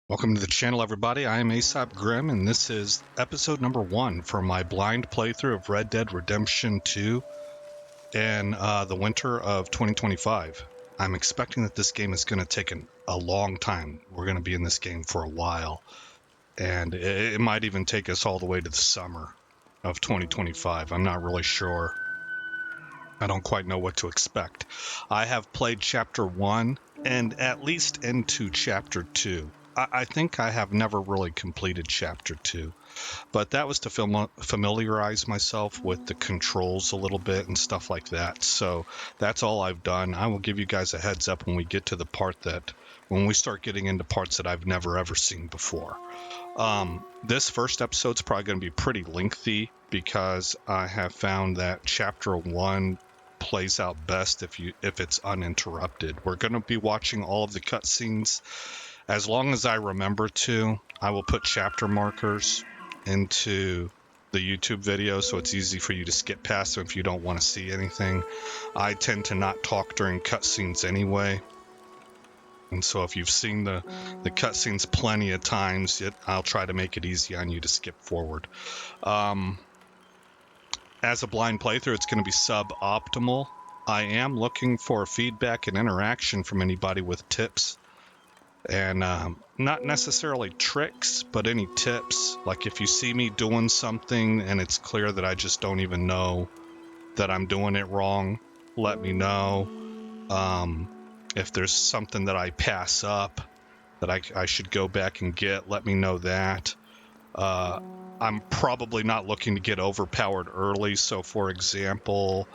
Welcome to the channel, everybody. I am Aesop Grimm, and this is episode number 1 for my blind playthrough of Red Dead Redemption 2 in the winter of 2025. I'm expecting that this game is going to take a long time. We're going to be in this game for a while, and it might even take us all the way to the summer of 2025. I'm not really sure. I don't quite know what to expect. I have played Chapter 1 and at least into Chapter 2. I think I have never really completed Chapter 2, but that was to familiarize myself with the controls a little bit and stuff like that. So that's all I've done. I will give you guys a heads up when we get to the part when we start getting into parts that I've never ever seen before. This first episode's probably going to be pretty lengthy because I have found that Chapter 1 plays out best if it's uninterrupted. We're going to be watching all of the cutscenes. As long as I remember to, I will put chapter markers into the YouTube video so it's easy for you to skip past them if you don't want to see anything. I tend to not talk during cutscenes anyway. And so if you've seen the cutscenes plenty of times, I'll try to make it easy on you to skip forward. As a blind playthrough, it's going to be suboptimal. I am looking for feedback and interaction from anybody with tips. And not necessarily tricks, but any tips. Like if you see me doing something and it's clear that I just don't even know that I'm doing it wrong, let me know. If there's something that I pass up that I should go back and get, let me know that. I'm probably not looking to get overpowered early. So for example,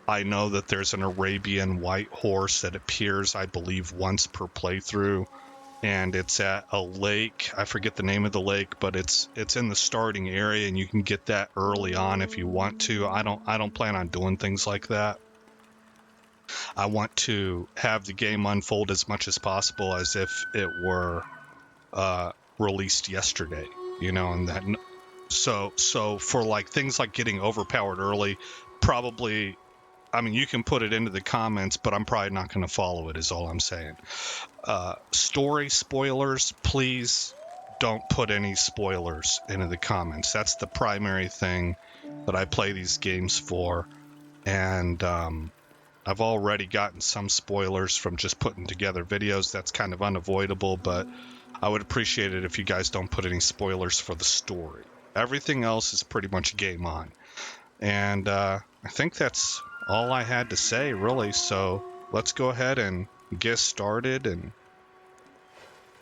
I know that there's an Arabian white horse that appears, I believe, once per playthrough. And it's at a lake. I forget the name of the lake, but it's in the starting area, and you can get that early on if you want to. I don't plan on doing things like that. I want to have the game unfold as much as possible as if it were released yesterday, and that. So for like things like getting overpowered early, probably. I mean, you can put it into the comments, but I'm probably not going to follow it, is all I'm saying. Story spoilers, please don't put any spoilers into the comments. That's the primary thing that I play these games for. And I've already gotten some spoilers from just putting together videos. That's kind of unavoidable, but I would appreciate it if you guys don't put any spoilers for the story. Everything else is pretty much game on. And I think that's all I had to say, really. So let's go ahead and get started, and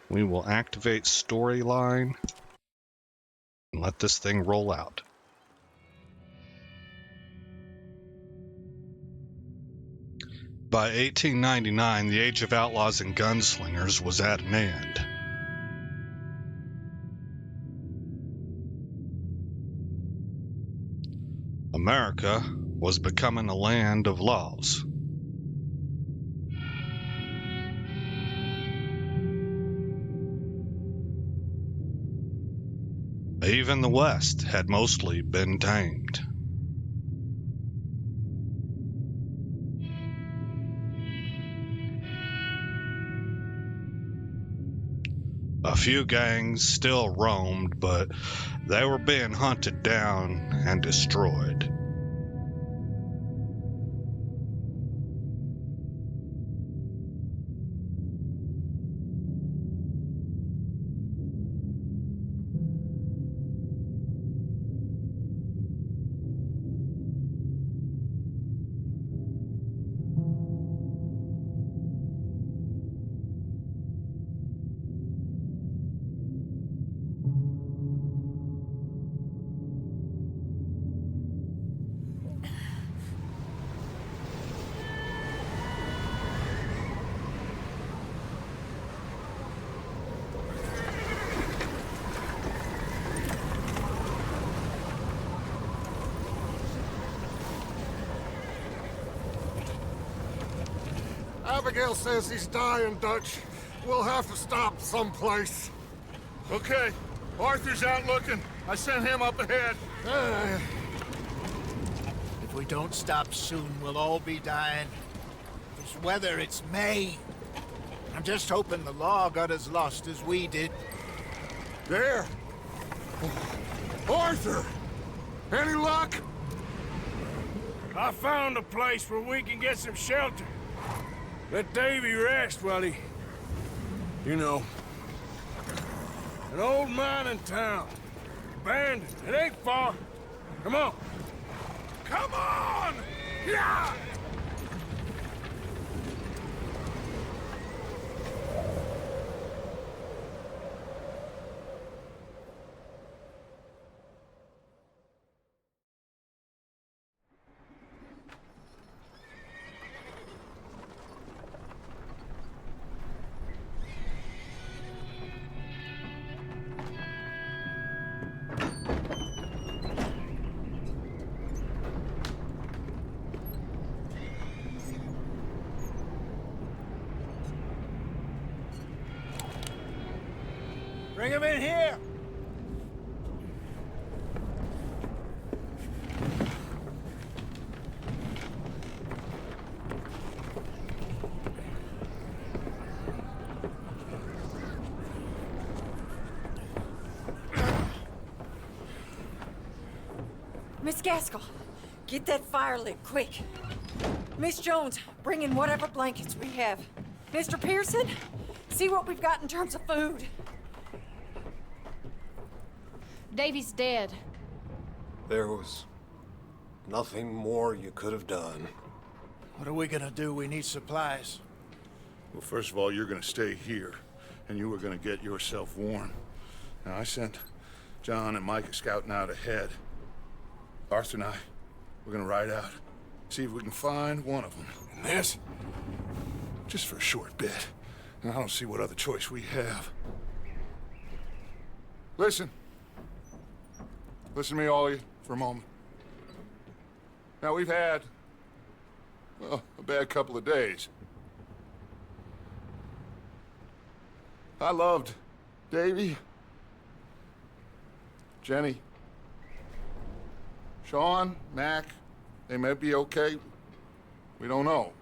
we will activate storyline and let this thing roll out. By 1899, the age of outlaws and gunslingers was at an end. America was becoming a land of laws. Even the West had mostly been tamed. A few gangs still roamed, but they were being hunted down and destroyed. Abigail says he's dying, Dutch. We'll have to stop someplace. Okay. Arthur's out looking. I sent him up ahead. If we don't stop soon, we'll all be dying. This weather, it's May. I'm just hoping the law got as lost as we did. There! Arthur! Any luck? I found a place where we can get some shelter. Let Davy rest while he... You know. An old mining town. Abandoned. It ain't far. Come on. Come on! Yeah! Bring him in here! Miss Gaskell, get that fire lit, quick. Miss Jones, bring in whatever blankets we have. Mr. Pearson, see what we've got in terms of food. Davy's dead. There was nothing more you could have done. What are we gonna do? We need supplies. Well, first of all, you're gonna stay here, and you are gonna get yourself warm. Now, I sent John and Micah scouting out ahead. Arthur and I, we're gonna ride out, see if we can find one of them. And this, just for a short bit. And I don't see what other choice we have. Listen. Listen to me, all of you, for a moment. Now, we've had, well, a bad couple of days. I loved Davy, Jenny, Sean, Mac. They may be okay. We don't know.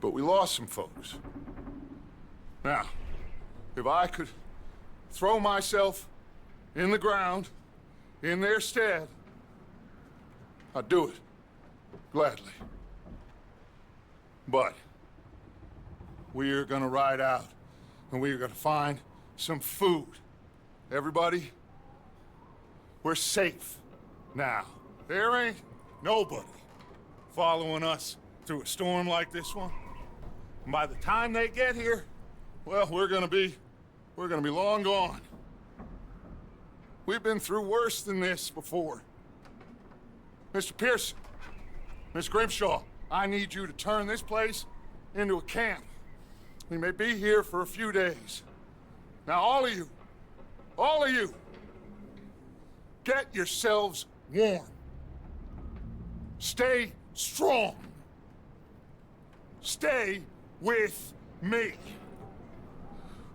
But we lost some folks. Now, if I could throw myself in the ground, in their stead, I'd do it, gladly. But we're gonna ride out, and we're gonna find some food. Everybody, we're safe now. There ain't nobody following us through a storm like this one. And by the time they get here, well, we're gonna be long gone. We've been through worse than this before. Mr. Pearson, Miss Grimshaw, I need you to turn this place into a camp. We may be here for a few days. Now, all of you, get yourselves warm. Stay strong. Stay with me.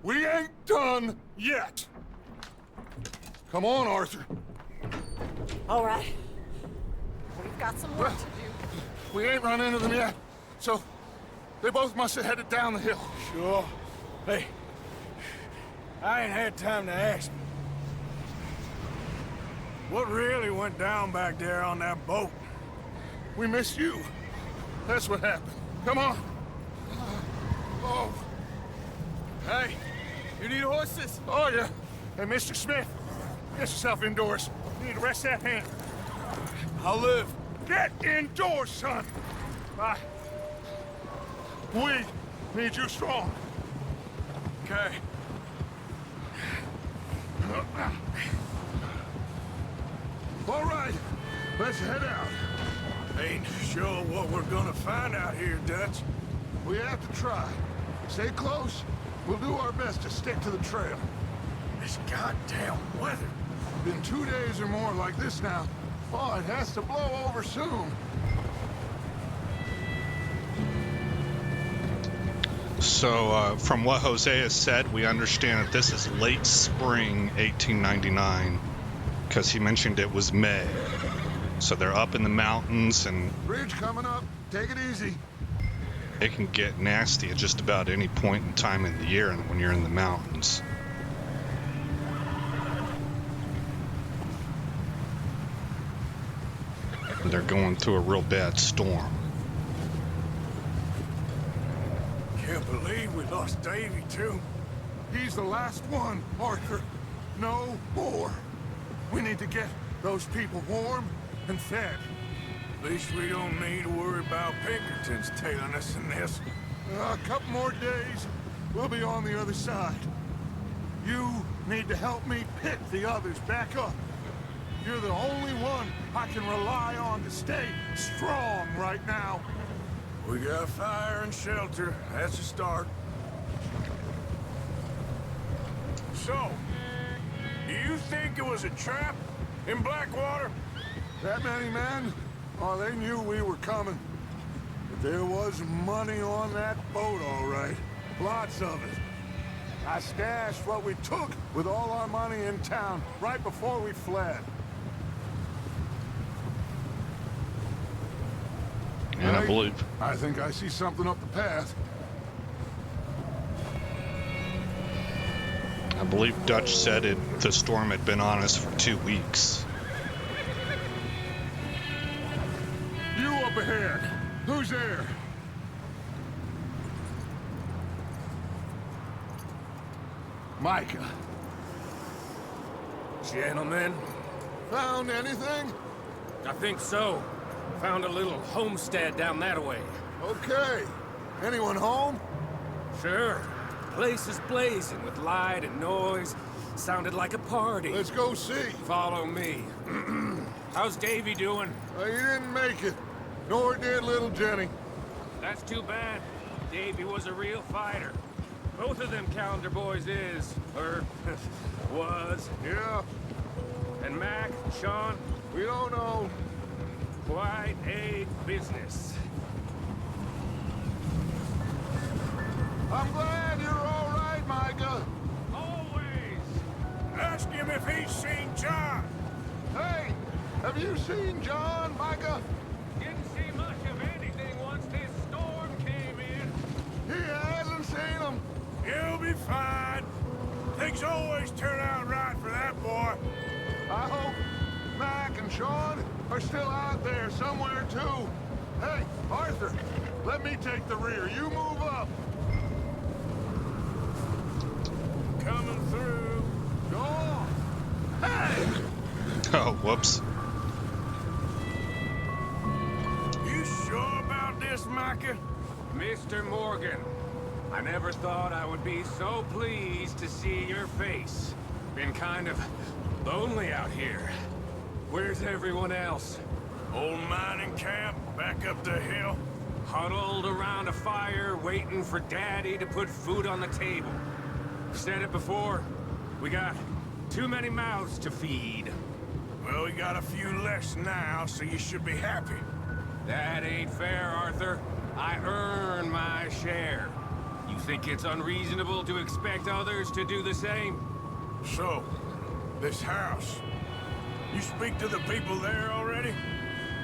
We ain't done yet. Come on, Arthur. All right. We've got some work to do. We ain't run into them yet, so they both must have headed down the hill. Sure. Hey, I ain't had time to ask. What really went down back there on that boat? We missed you. That's what happened. Come on. Oh. Hey, you need horses? Oh, yeah. Hey, Mr. Smith, get yourself indoors. You need to rest that hand. I'll live. Get indoors, son. We need you strong. Okay. All right, let's head out. Ain't sure what we're gonna find out here, Dutch. We have to try. Stay close. We'll do our best to stick to the trail. This goddamn weather. Been 2 days or more like this now. Oh, it has to blow over soon. So, from what Jose has said, we understand that this is late spring 1899, because he mentioned it was May. So they're up in the mountains, and Bridge coming up. Take it easy. it can get nasty at just about any point in time in the year when you're in the mountains. They're going through a real bad storm. Can't believe we lost Davy, too. He's the last one, Arthur. No more. We need to get those people warm and fed. At least we don't need to worry about Pinkertons tailing us in this. A couple more days, we'll be on the other side. You need to help me pick the others back up. You're the only one I can rely on to stay strong right now. We got fire and shelter. That's a start. So, do you think it was a trap in Blackwater? That many men? Oh, they knew we were coming. But there was money on that boat, all right. Lots of it. I stashed what we took with all our money in town right before we fled. And I believe. I think I see something up the path. I believe Dutch said the storm had been on us for 2 weeks. You up ahead. Who's there? Micah. Gentlemen, Found anything? I think so. Found a little homestead down that way. Okay. Anyone home? Sure. Place is blazing with light and noise. Sounded like a party. Let's go see. Follow me. How's Davy doing? He didn't make it. Nor did little Jenny. That's too bad. Davy was a real fighter. Both of them calendar boys is, or was. Yeah, And Mac, Sean, we don't know. quite a business. I'm glad you're all right, Micah. Always. ask him if he's seen John. Hey, have you seen John, Micah? Didn't see much of anything once this storm came in. He hasn't seen him. He'll be fine. Things always turn out right for that boy. I hope Mac and Sean are still out there somewhere, too. Hey, Arthur, let me take the rear. You move up. Coming through. Go on. Hey! Oh, whoops. You sure about this, Micah? Mr. Morgan, I never thought I would be so pleased to see your face. Been kind of lonely out here. Where's everyone else? Old mining camp back up the hill. Huddled around a fire, waiting for Daddy to put food on the table. Said it before, we got too many mouths to feed. Well, we got a few less now, so you should be happy. That ain't fair, Arthur. I earn my share. You think it's unreasonable to expect others to do the same? So, this house. You speak to the people there already?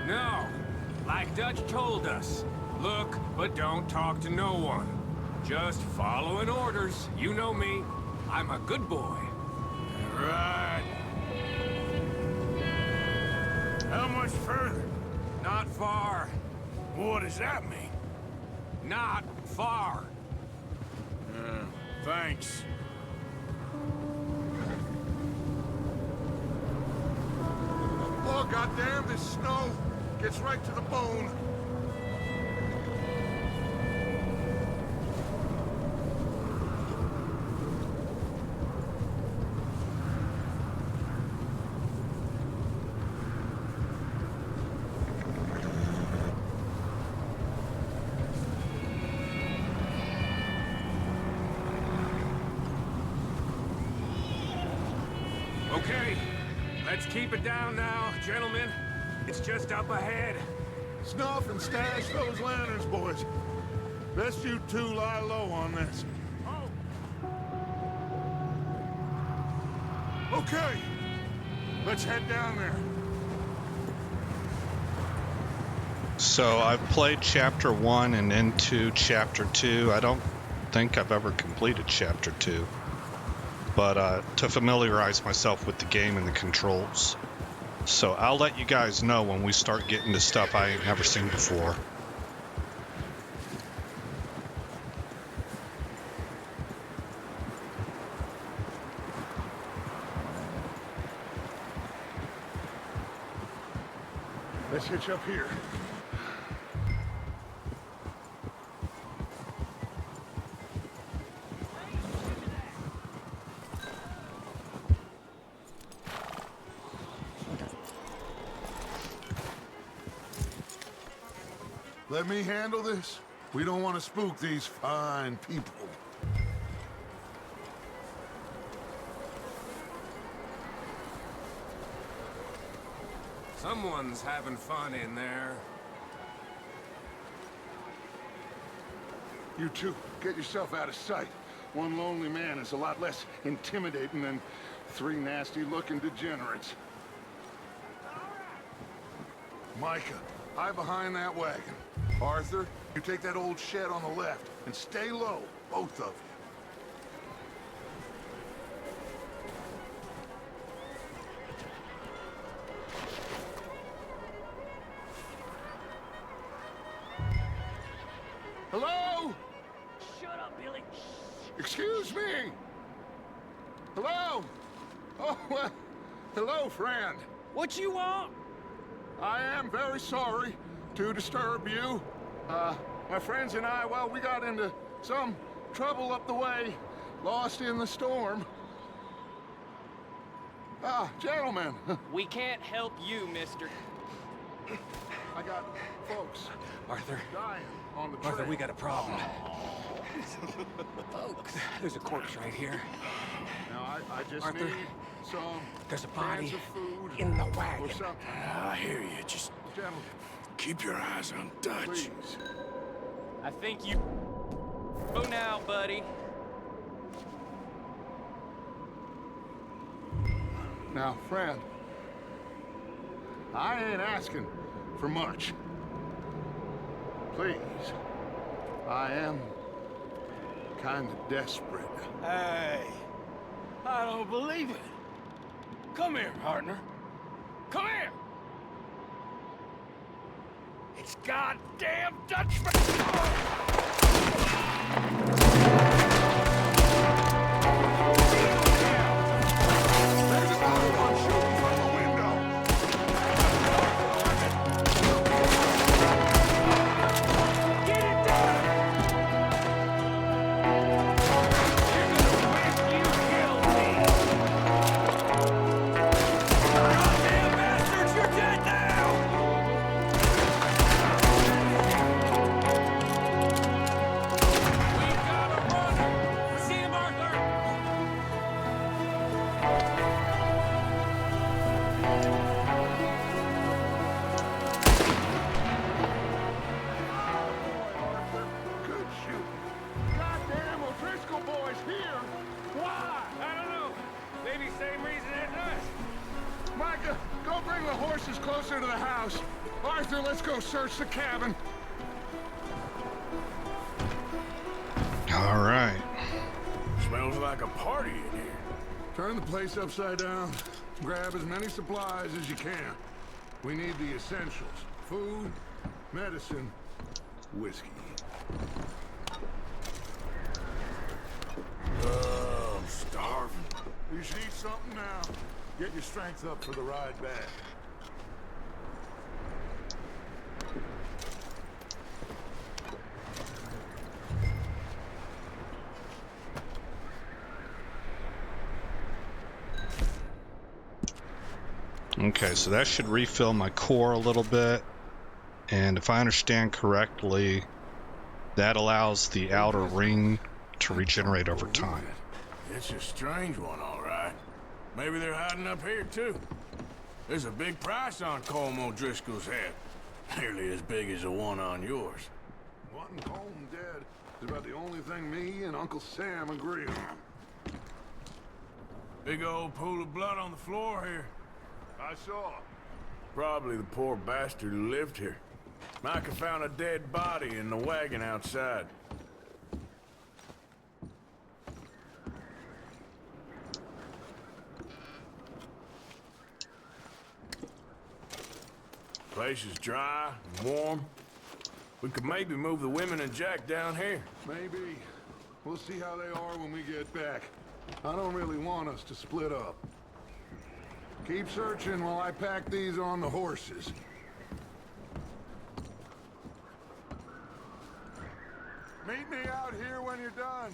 No. Like Dutch told us. Look, but don't talk to no one. Just following orders. You know me. I'm a good boy. Right. How much further? Not far. What does that mean? Not far. Thanks. Oh, goddamn, this snow gets right to the bone. Okay. Let's keep it down now, gentlemen. It's just up ahead. Snuff and stash those lanterns, boys. Best you two lie low on this. Okay, let's head down there. So I've played Chapter 1 and into Chapter 2. I don't think I've ever completed Chapter 2. But to familiarize myself with the game and the controls. So I'll let you guys know when we start getting to stuff I ain't never seen before. Let's hitch up here. Let me handle this. We don't want to spook these fine people. Someone's having fun in there. You two, get yourself out of sight. One lonely man is a lot less intimidating than 3 nasty-looking degenerates. Micah, hide behind that wagon. Arthur, you take that old shed on the left and stay low, both of you. Hello? Shut up, Billy. Excuse me? Hello? Oh, well, hello, friend. What you want? I am very sorry to disturb you. My friends and I, well, we got into some trouble up the way, lost in the storm. Gentlemen. We can't help you, mister. I got folks Arthur, dying on the trail. Arthur, we got a problem. Folks, there's a corpse right here. Now, I just Arthur, need some there's a cans body of food in the wagon. or something. I hear you. Just Gentlemen, keep your eyes on Dutch. please. I think you... Go now, buddy. Now, friend, I ain't asking for much. Please, I am kind of desperate. Hey, I don't believe it. Come here, partner. Come here. It's goddamn Dutchman. There's another one shooting from the window. Get it done! You're gonna wish you killed me! Goddamn bastards, you're dead now! We got a runner! See him, Arthur! Good shooting. Goddamn O'Driscoll boys here. Why? I don't know. Maybe same reason as us. Micah, go bring the horses closer to the house. Arthur, let's go search the cabin. All right. Smells like a party in here. Turn the place upside down. Grab as many supplies as you can. We need the essentials. Food, medicine, whiskey. I'm starving. You should eat something now. Get your strength up for the ride back. Okay, so that should refill my core a little bit. And if I understand correctly, that allows the outer ring to regenerate over time. It's a strange one, all right. Maybe they're hiding up here, too. There's a big price on Colm O'Driscoll's head. Nearly as big as the one on yours. Wanting Colm dead is about the only thing me and Uncle Sam agree on. Big old pool of blood on the floor here. I saw. Probably the poor bastard who lived here. Micah found a dead body in the wagon outside. Place is dry and warm. We could maybe move the women and Jack down here. Maybe. We'll see how they are when we get back. I don't really want us to split up. Keep searching while I pack these on the horses. Meet me out here when you're done.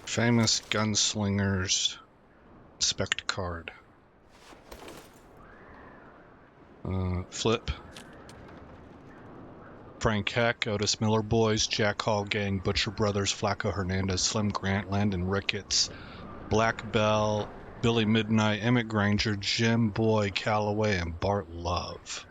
Famous gunslingers. Inspect card. Flip. Frank Heck, Otis Miller Boys, Jack Hall Gang, Butcher Brothers, Flacco Hernandez, Slim Grant, Landon Ricketts, Black Bell, Billy Midnight, Emmett Granger, Jim Boy Calloway, and Bart Love.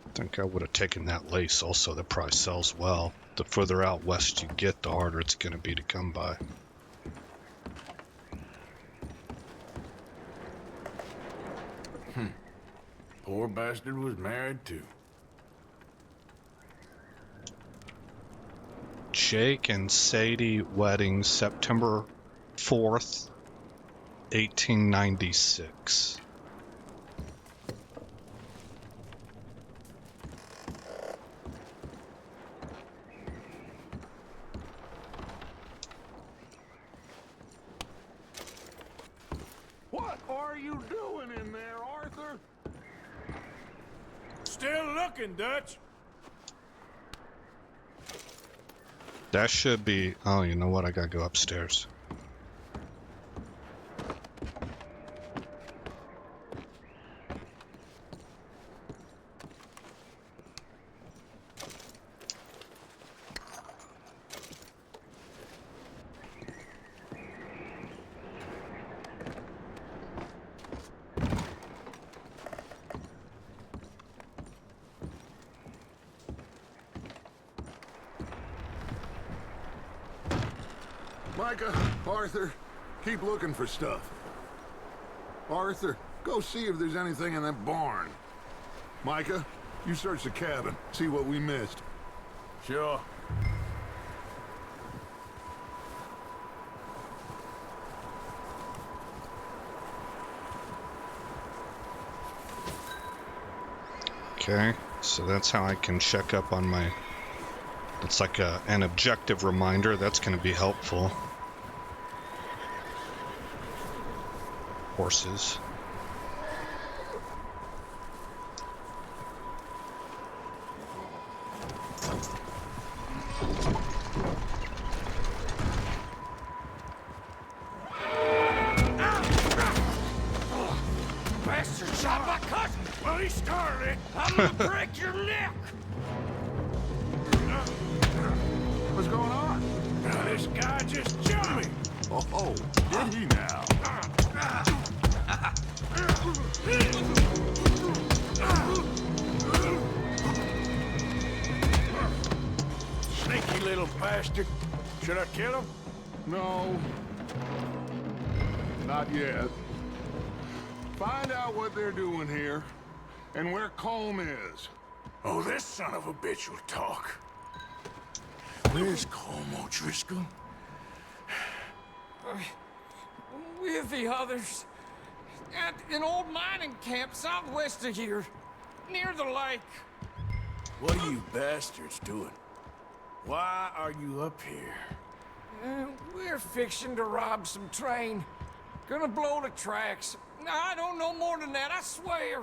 I think I would have taken that lace also. That probably sells well. The further out west you get, the harder it's going to be to come by. Poor bastard was married too. Jake and Sadie wedding, September 4th, 1896. What are you doing in there, Arthur? Still looking, Dutch. That should be... Oh, you know what? I gotta go upstairs. Micah, Arthur, keep looking for stuff. Arthur, go see if there's anything in that barn. Micah, you search the cabin, see what we missed. Sure. Okay, so that's how I can check up on my... It's like an objective reminder. That's going to be helpful. Horses. Bastard shot my cousin! Well, he started it. I'm gonna break your neck! What's going on? This guy just jumped me! Oh, did he now? Sneaky little bastard. Should I kill him? No. Not yet. Find out what they're doing here, and where Colm is. Oh, this son of a bitch will talk. Where's Colm O'Driscoll? With the others. At an old mining camp southwest of here. Near the lake. What are you bastards doing? Why are you up here? We're fixing to rob some train. Gonna blow the tracks. I don't know more than that, I swear.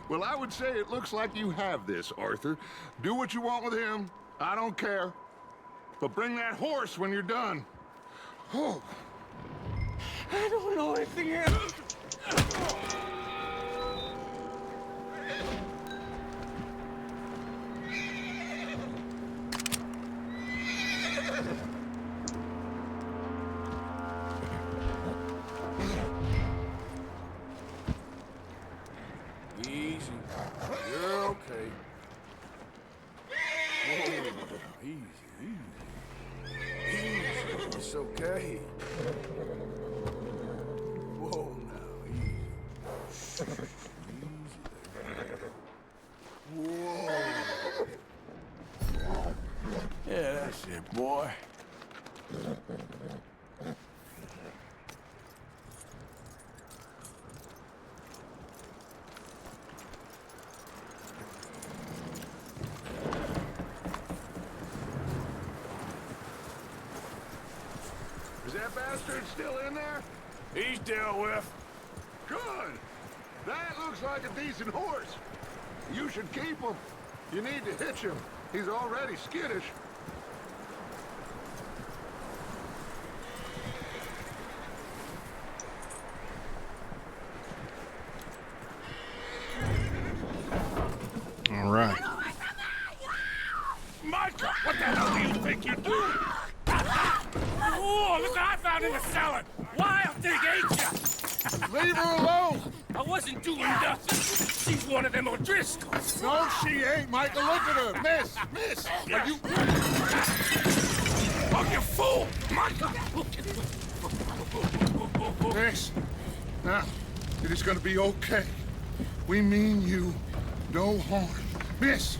Well, I would say it looks like you have this, Arthur. Do what you want with him. I don't care. But bring that horse when you're done. Oh. I don't know anything else. Easy. You're okay. It's okay. Whoa, now, easy. Easy there. Whoa. Yeah, that's it, boy. Is that bastard still in there? He's dealt with. Good. That looks like a decent horse. You should keep him. You need to hitch him. He's already skittish. All right. Micah, what the hell do you think you're doing? Oh, look what I found in the cellar. Wild thing, ain't ya? Leave her alone. I wasn't doing nothing. She's one of them O'Driscolls. No, she ain't, Micah. Look at her. Miss. Are you... Oh, you fool! Micah! Miss. Now, it is gonna be okay. We mean you no harm. Miss.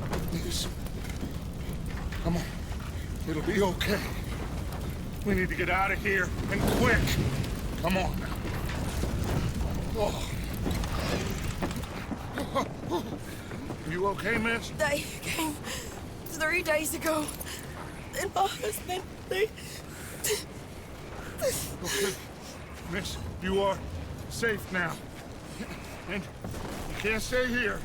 Come on. It'll be okay. We need to get out of here, and quick. Come on now. Oh. You okay, miss? They came 3 days ago. And my husband, they... Okay. Miss, you are safe now. And you can't stay here.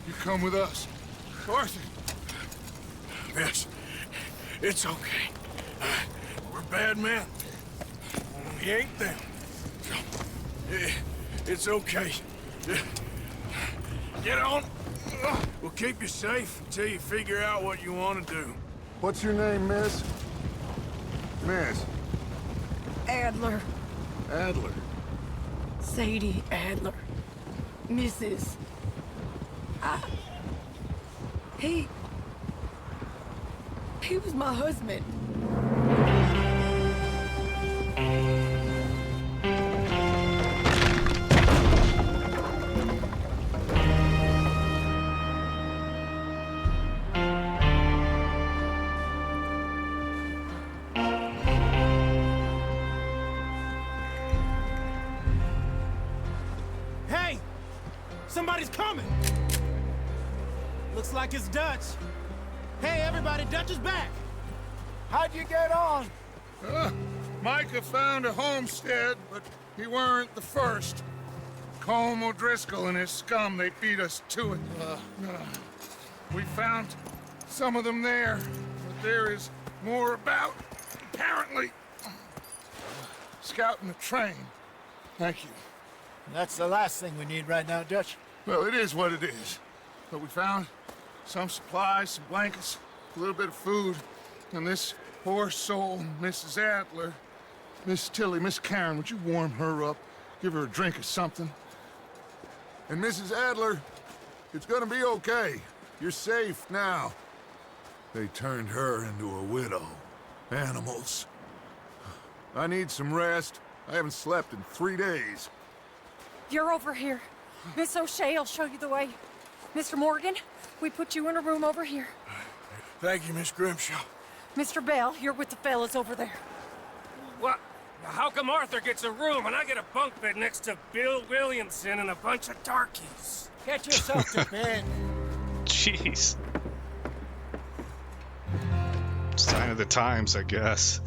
You come with us. Arthur. Miss, it's okay. We're bad men. We ain't them. It's okay. Get on. We'll keep you safe until you figure out what you want to do. What's your name, miss? Miss. Adler. Adler. Sadie Adler. Mrs. He was my husband. Hey! Somebody's coming! Looks like it's Dutch. Hey, everybody, Dutch is back! How'd you get on? Micah found a homestead, but he weren't the first. Colm O'Driscoll and his scum, they beat us to it. We found some of them there, but there is more about, apparently. Scouting the train. Thank you. That's the last thing we need right now, Dutch. Well, it is what it is. But we found some supplies, some blankets, a little bit of food, and this poor soul, Mrs. Adler, Miss Tilly, Miss Karen, would you warm her up? Give her a drink or something? And Mrs. Adler, it's gonna be okay. You're safe now. They turned her into a widow. Animals. I need some rest. I haven't slept in 3 days. You're over here. Miss O'Shea will show you the way. Mr. Morgan, we put you in a room over here. Thank you, Miss Grimshaw. Mr. Bell, you're with the fellas over there. What? How come Arthur gets a room and I get a bunk bed next to Bill Williamson and a bunch of darkies? Get yourself to bed. Jeez. Sign of the times, I guess.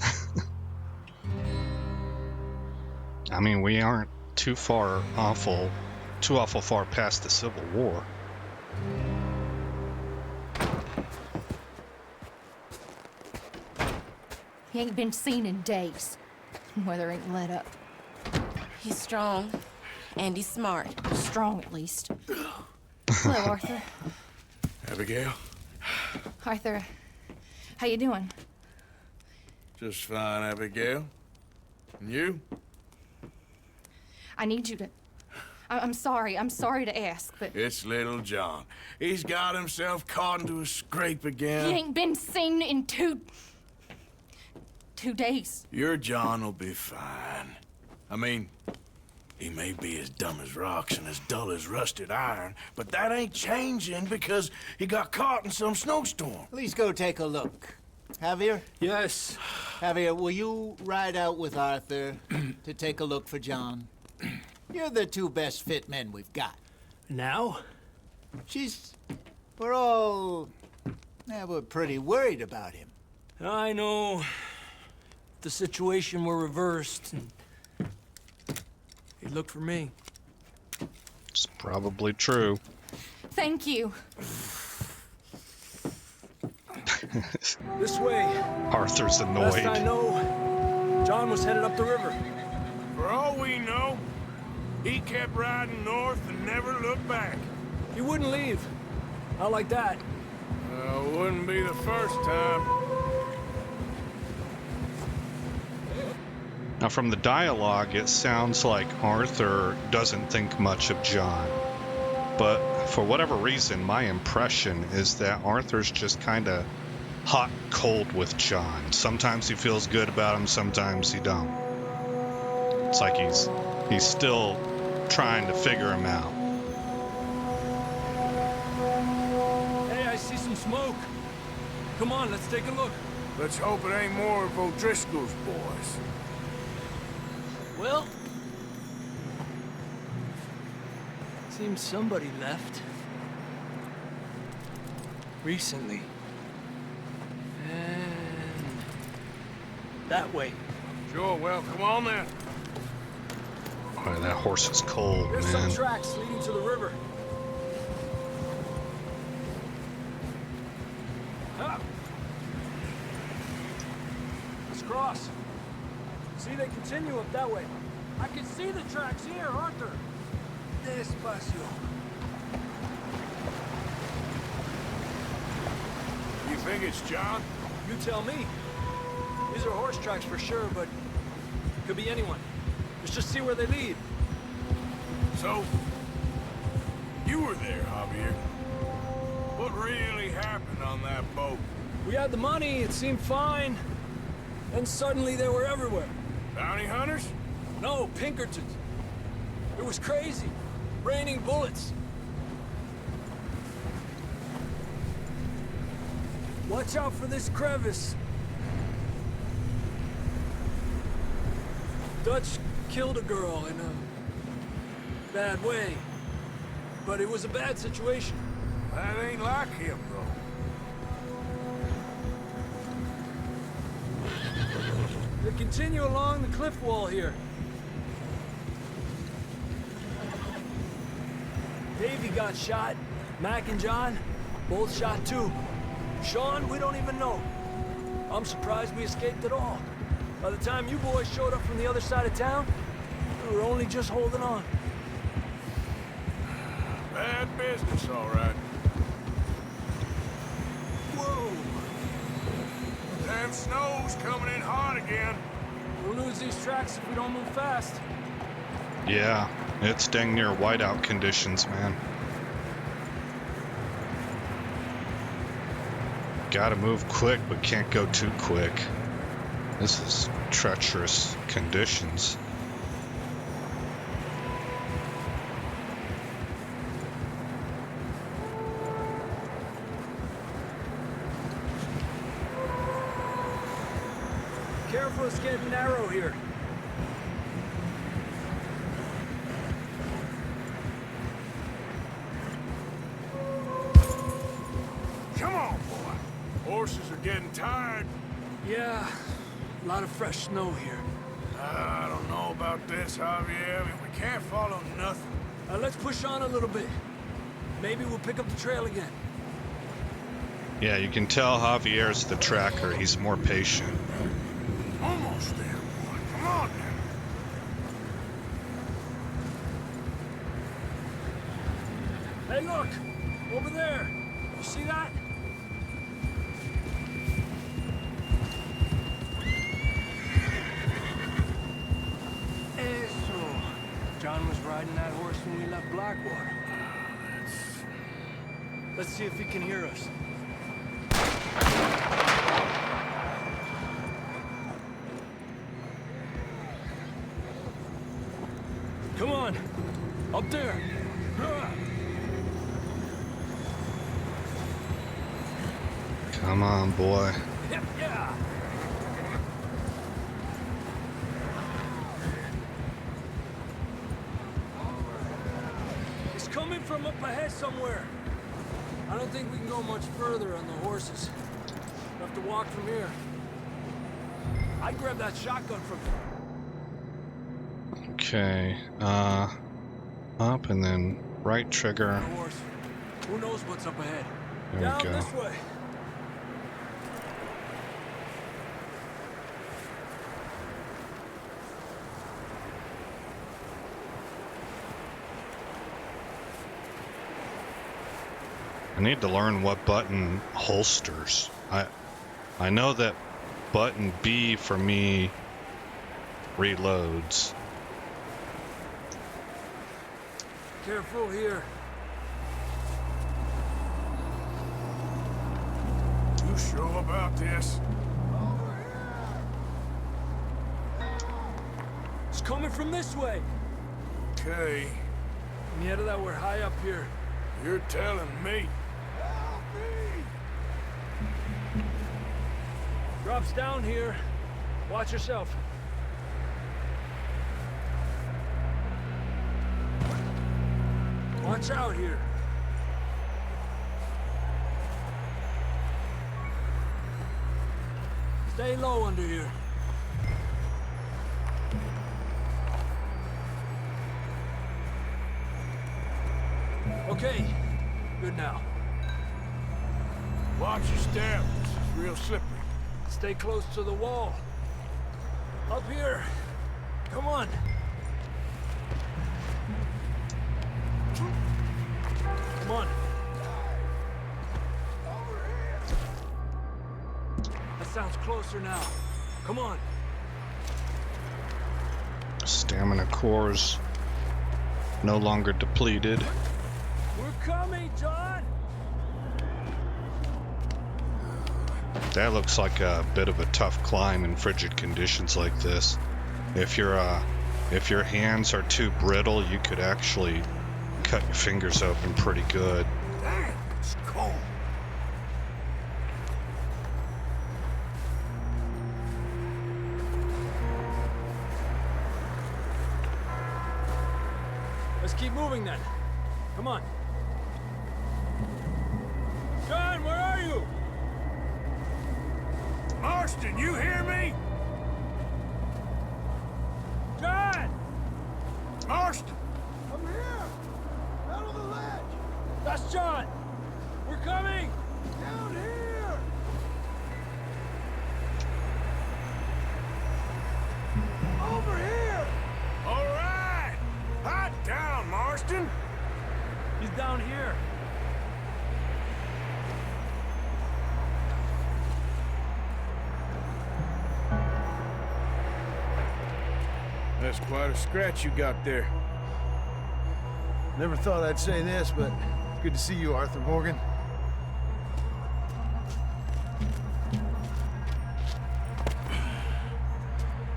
I mean, we aren't too awful far past the Civil War. He ain't been seen in days. Weather ain't let up. He's strong, and he's smart. Strong, at least. Hello, Arthur. Abigail? Arthur, how you doing? Just fine, Abigail. And you? I need you to... I'm sorry. I'm sorry to ask, but... It's little John. He's got himself caught into a scrape again. He ain't been seen in 2 days. Your John will be fine. I mean, he may be as dumb as rocks and as dull as rusted iron, but that ain't changing because he got caught in some snowstorm. Please go take a look. Javier? Yes. Javier, will you ride out with Arthur to take a look for John? You're the 2 best fit men we've got. Now? We're pretty worried about him. I know. If the situation were reversed, he'd look for me. It's probably true. Thank you. This way. Arthur's Last I annoyed. know, John was headed up the river. For all we know, he kept riding north and never looked back. He wouldn't leave. Not like that. Wouldn't be the first time. Now, from the dialogue, it sounds like Arthur doesn't think much of John. But for whatever reason, my impression is that Arthur's just kind of hot and cold with John. Sometimes he feels good about him, sometimes he don't. It's like he's still trying to figure him out. Hey, I see some smoke. Come on, let's take a look. Let's hope it ain't more of O'Driscoll's boys. Well, seems somebody left. Recently. And that way. Sure, well, come on then. Boy, that horse is cold, There's man. some tracks leading to the river. Ah. Let's cross. See, they continue up that way. I can see the tracks here, Arthur. Despacio. You think it's John? You tell me. These are horse tracks for sure, but could be anyone. Let's just see where they lead. So, you were there, Javier. What really happened on that boat? We had the money, it seemed fine. Then suddenly they were everywhere. Bounty hunters? No, Pinkertons. It was crazy. Raining bullets. Watch out for this crevice. Dutch killed a girl in a bad way. But it was a bad situation. That ain't like him, though. They continue along the cliff wall here. Davey got shot. Mac and John, both shot too. Sean, we don't even know. I'm surprised we escaped at all. By the time you boys showed up from the other side of town, we were only just holding on. Bad business, all right. Whoa! Damn snow's coming in hot again. We'll lose these tracks if we don't move fast. Yeah, it's dang near whiteout conditions, man. Gotta move quick, but can't go too quick. This is treacherous conditions. Careful, it's getting narrow here. Come on, boy. Horses are getting tired. Yeah, a lot of fresh snow here. I don't know about this, Javier. I mean, we can't follow nothing. Let's push on a little bit. Maybe we'll pick up the trail again. Yeah, you can tell Javier's the tracker. He's more patient. Almost there, boy. Come on now. Hey, look! Over there! You see that? Eso. John was right. riding that horse when we left Blackwater. Let's see if he can hear us. Come on! Up there! Come on, boy. Yeah! It's coming from up ahead somewhere. I don't think we can go much further on the horses. We'll have to walk from here. I grabbed that shotgun from you. Okay, up and then right trigger. Horse. Who knows what's up ahead? There Down we go. this way. I need to learn what button holsters. I know that button B for me reloads. Careful here. You sure about this? It's coming from this way. Okay, Yeah, that we're high up here. you're telling me. Drops down here. Watch yourself. Watch out here. Stay low under here. Okay, good now. Watch your step. This is real slippery. Stay close to the wall. Up here. Come on. Come on. That sounds closer now. Come on. Stamina cores no longer depleted. We're coming, John. That looks like a bit of a tough climb in frigid conditions like this. If your hands are too brittle, you could actually cut your fingers open pretty good. Damn, it's cold. Let's keep moving then. Come on. John, where are you? Marston, you hear me? John! Marston! I'm here! Out on the ledge! That's John! We're coming! Down here! Over here! All right! Hot down, Marston! He's down here. That's quite a scratch you got there. Never thought I'd say this, but good to see you, Arthur Morgan.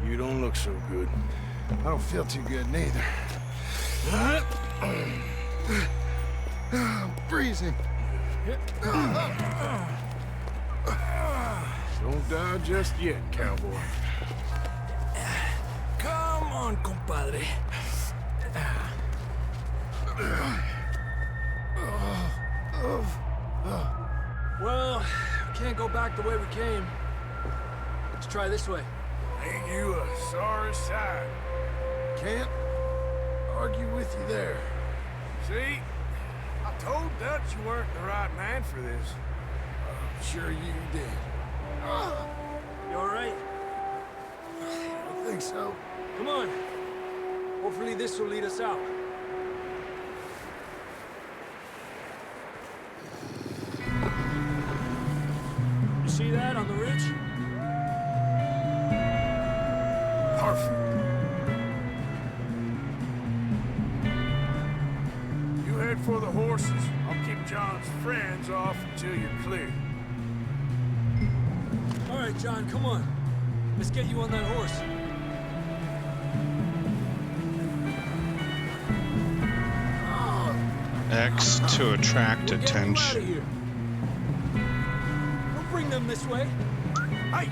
You don't look so good. I don't feel too good, neither. I'm freezing. Don't die just yet, cowboy. Come on, compadre. Well, we can't go back the way we came. Let's try this way. Ain't you a sorry sight? Can't argue with you there. See? I told Dutch you weren't the right man for this. I'm sure you did. You all right? I think so. Come on. Hopefully this will lead us out. You see that on the ridge? Perfect. head for the horses. I'll keep John's friends off until you're clear. All right, John, come on. Let's get you on that horse. X to attract We'll get you out of attention. here. We'll bring them this way. Hey!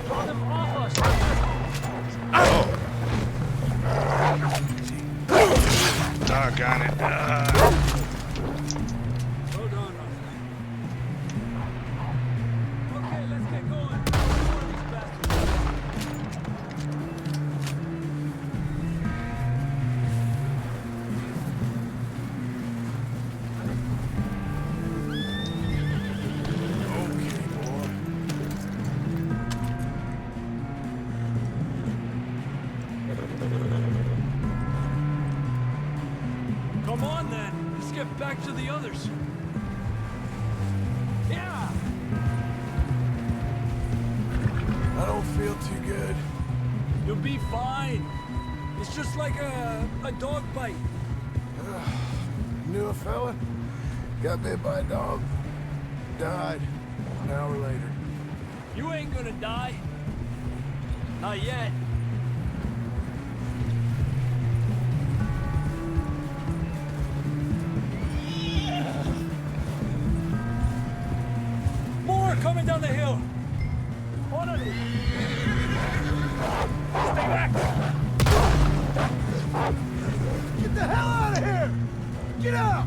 Draw them off us. Doggone it. Hold on, Arthur. Okay, let's get going. More of these bastards. Okay, boy. Come on, then. Let's get back to the others. Yeah! I don't feel too good. You'll be fine. It's just like a dog bite. Knew a fella, got bit by a dog, died an hour later. You ain't gonna die. Not yet. More coming down the hill. On it. Stay back. Get the hell out of here! Get out!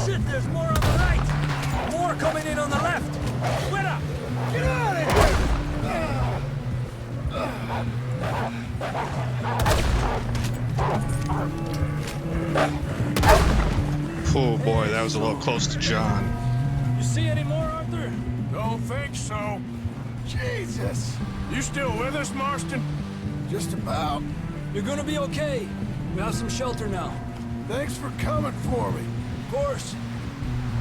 Shit, there's more on the right. More coming in on the left. Split up. Get out of here! Oh boy, that was a little close to John. You see any more, Arthur? Don't think so. Jesus! You still with us, Marston? Just about. You're gonna be okay. We have some shelter now. Thanks for coming for me. Of course.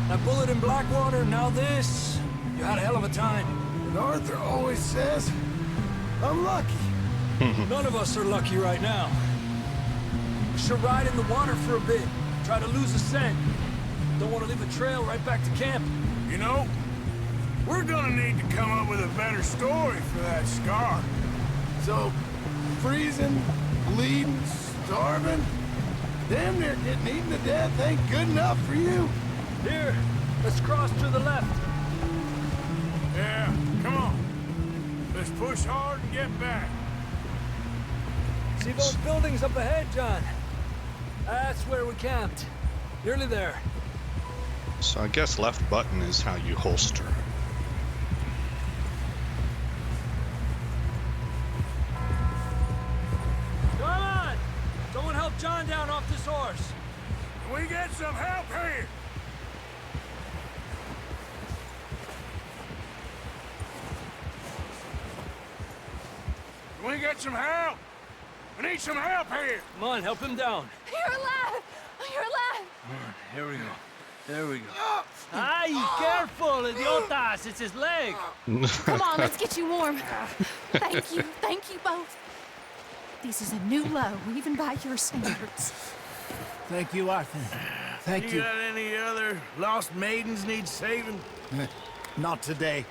That bullet in Blackwater, now this. You had a hell of a time. And Arthur always says, I'm lucky. None of us are lucky right now. We should ride in the water for a bit. Try to lose the scent. Don't want to leave a trail right back to camp. You know, we're gonna need to come up with a better story for that scar. So, freezing, bleeding, starving, damn near getting eaten to death ain't good enough for you? Here, let's cross to the left. Yeah, come on. Let's push hard and get back. See those buildings up ahead, John? That's where we camped. Nearly there. So I guess left button is how you holster. Come on! Someone help John down off this horse. Can we get some help here? Can we get some help? We need some help here. Come on, help him down. You're alive! You're alive! Here we go. There we go. Ay, careful, idiotas! It's his leg. Come on, let's get you warm. Thank you both. This is a new low, even by your standards. Thank you, Arthur. Thank you. You got any other lost maidens need saving? Not today.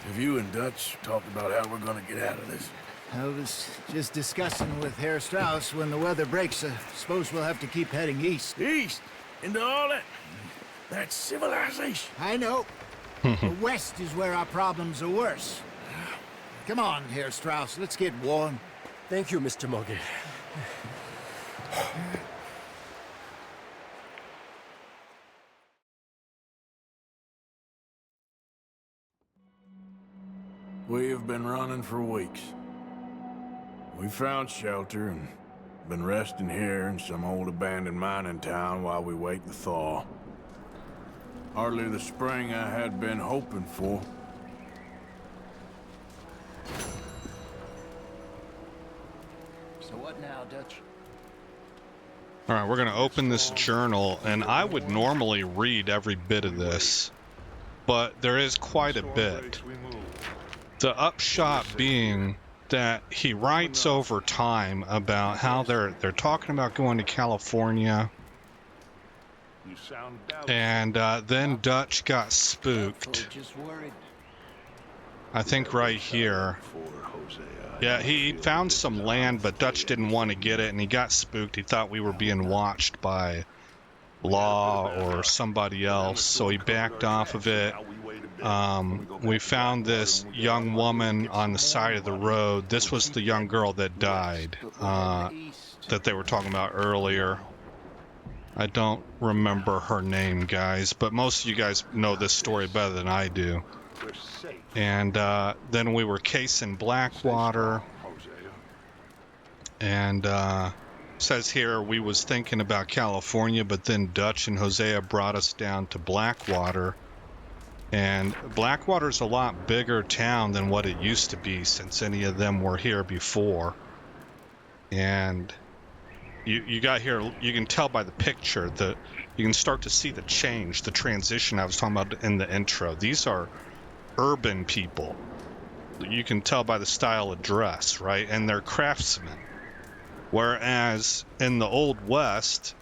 Have you and Dutch talked about how we're gonna get out of this? I was just discussing with Herr Strauss when the weather breaks. I suppose we'll have to keep heading east. East? Into all that civilization? I know. The west is where our problems are worse. Come on, Herr Strauss, let's get warm. Thank you, Mr. Morgan. We have been running for weeks. We found shelter and been resting here in some old abandoned mining town while we wait the thaw. Hardly the spring I had been hoping for. So what now, Dutch? All right, we're going to open this journal, and I would normally read every bit of this, but there is quite a bit. The upshot being that he writes over time about how they're talking about going to California. You sound And then Dutch got spooked. Just worried. I think right here. Yeah, he found some land, but Dutch didn't want to get it, and he got spooked. He thought we were being watched by law or somebody else, so he backed off of it. We found this young woman on the side of the road. This was the young girl that died, that they were talking about earlier. I don't remember her name, guys, but most of you guys know this story better than I do. And then we were casing Blackwater, and says here we was thinking about California, but then Dutch and Hosea brought us down to Blackwater. And Blackwater's a lot bigger town than what it used to be, since any of them were here before. And you got here, you can tell by the picture that you can start to see the change, the transition I was talking about in the intro. These are urban people. You can tell by the style of dress, right? And they're craftsmen. Whereas in the Old West,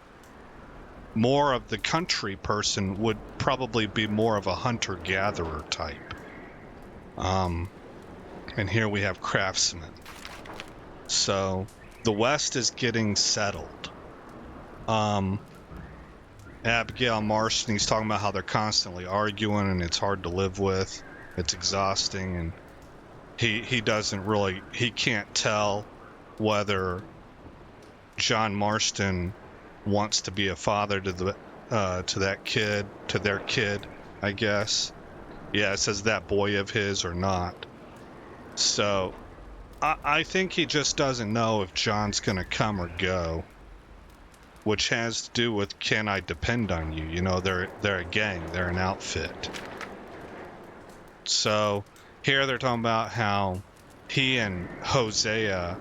more of the country person would probably be more of a hunter-gatherer type. And here we have craftsmen. So the West is getting settled. Abigail Marston, he's talking about how they're constantly arguing and it's hard to live with. It's exhausting, and he doesn't really, he can't tell whether John Marston wants to be a father to the to that kid, to their kid, I guess. Yeah, it says that boy of his or not. So I think he just doesn't know if John's gonna come or go, which has to do with, can I depend on you? You know, they're a gang, they're an outfit. So here they're talking about how he and Hosea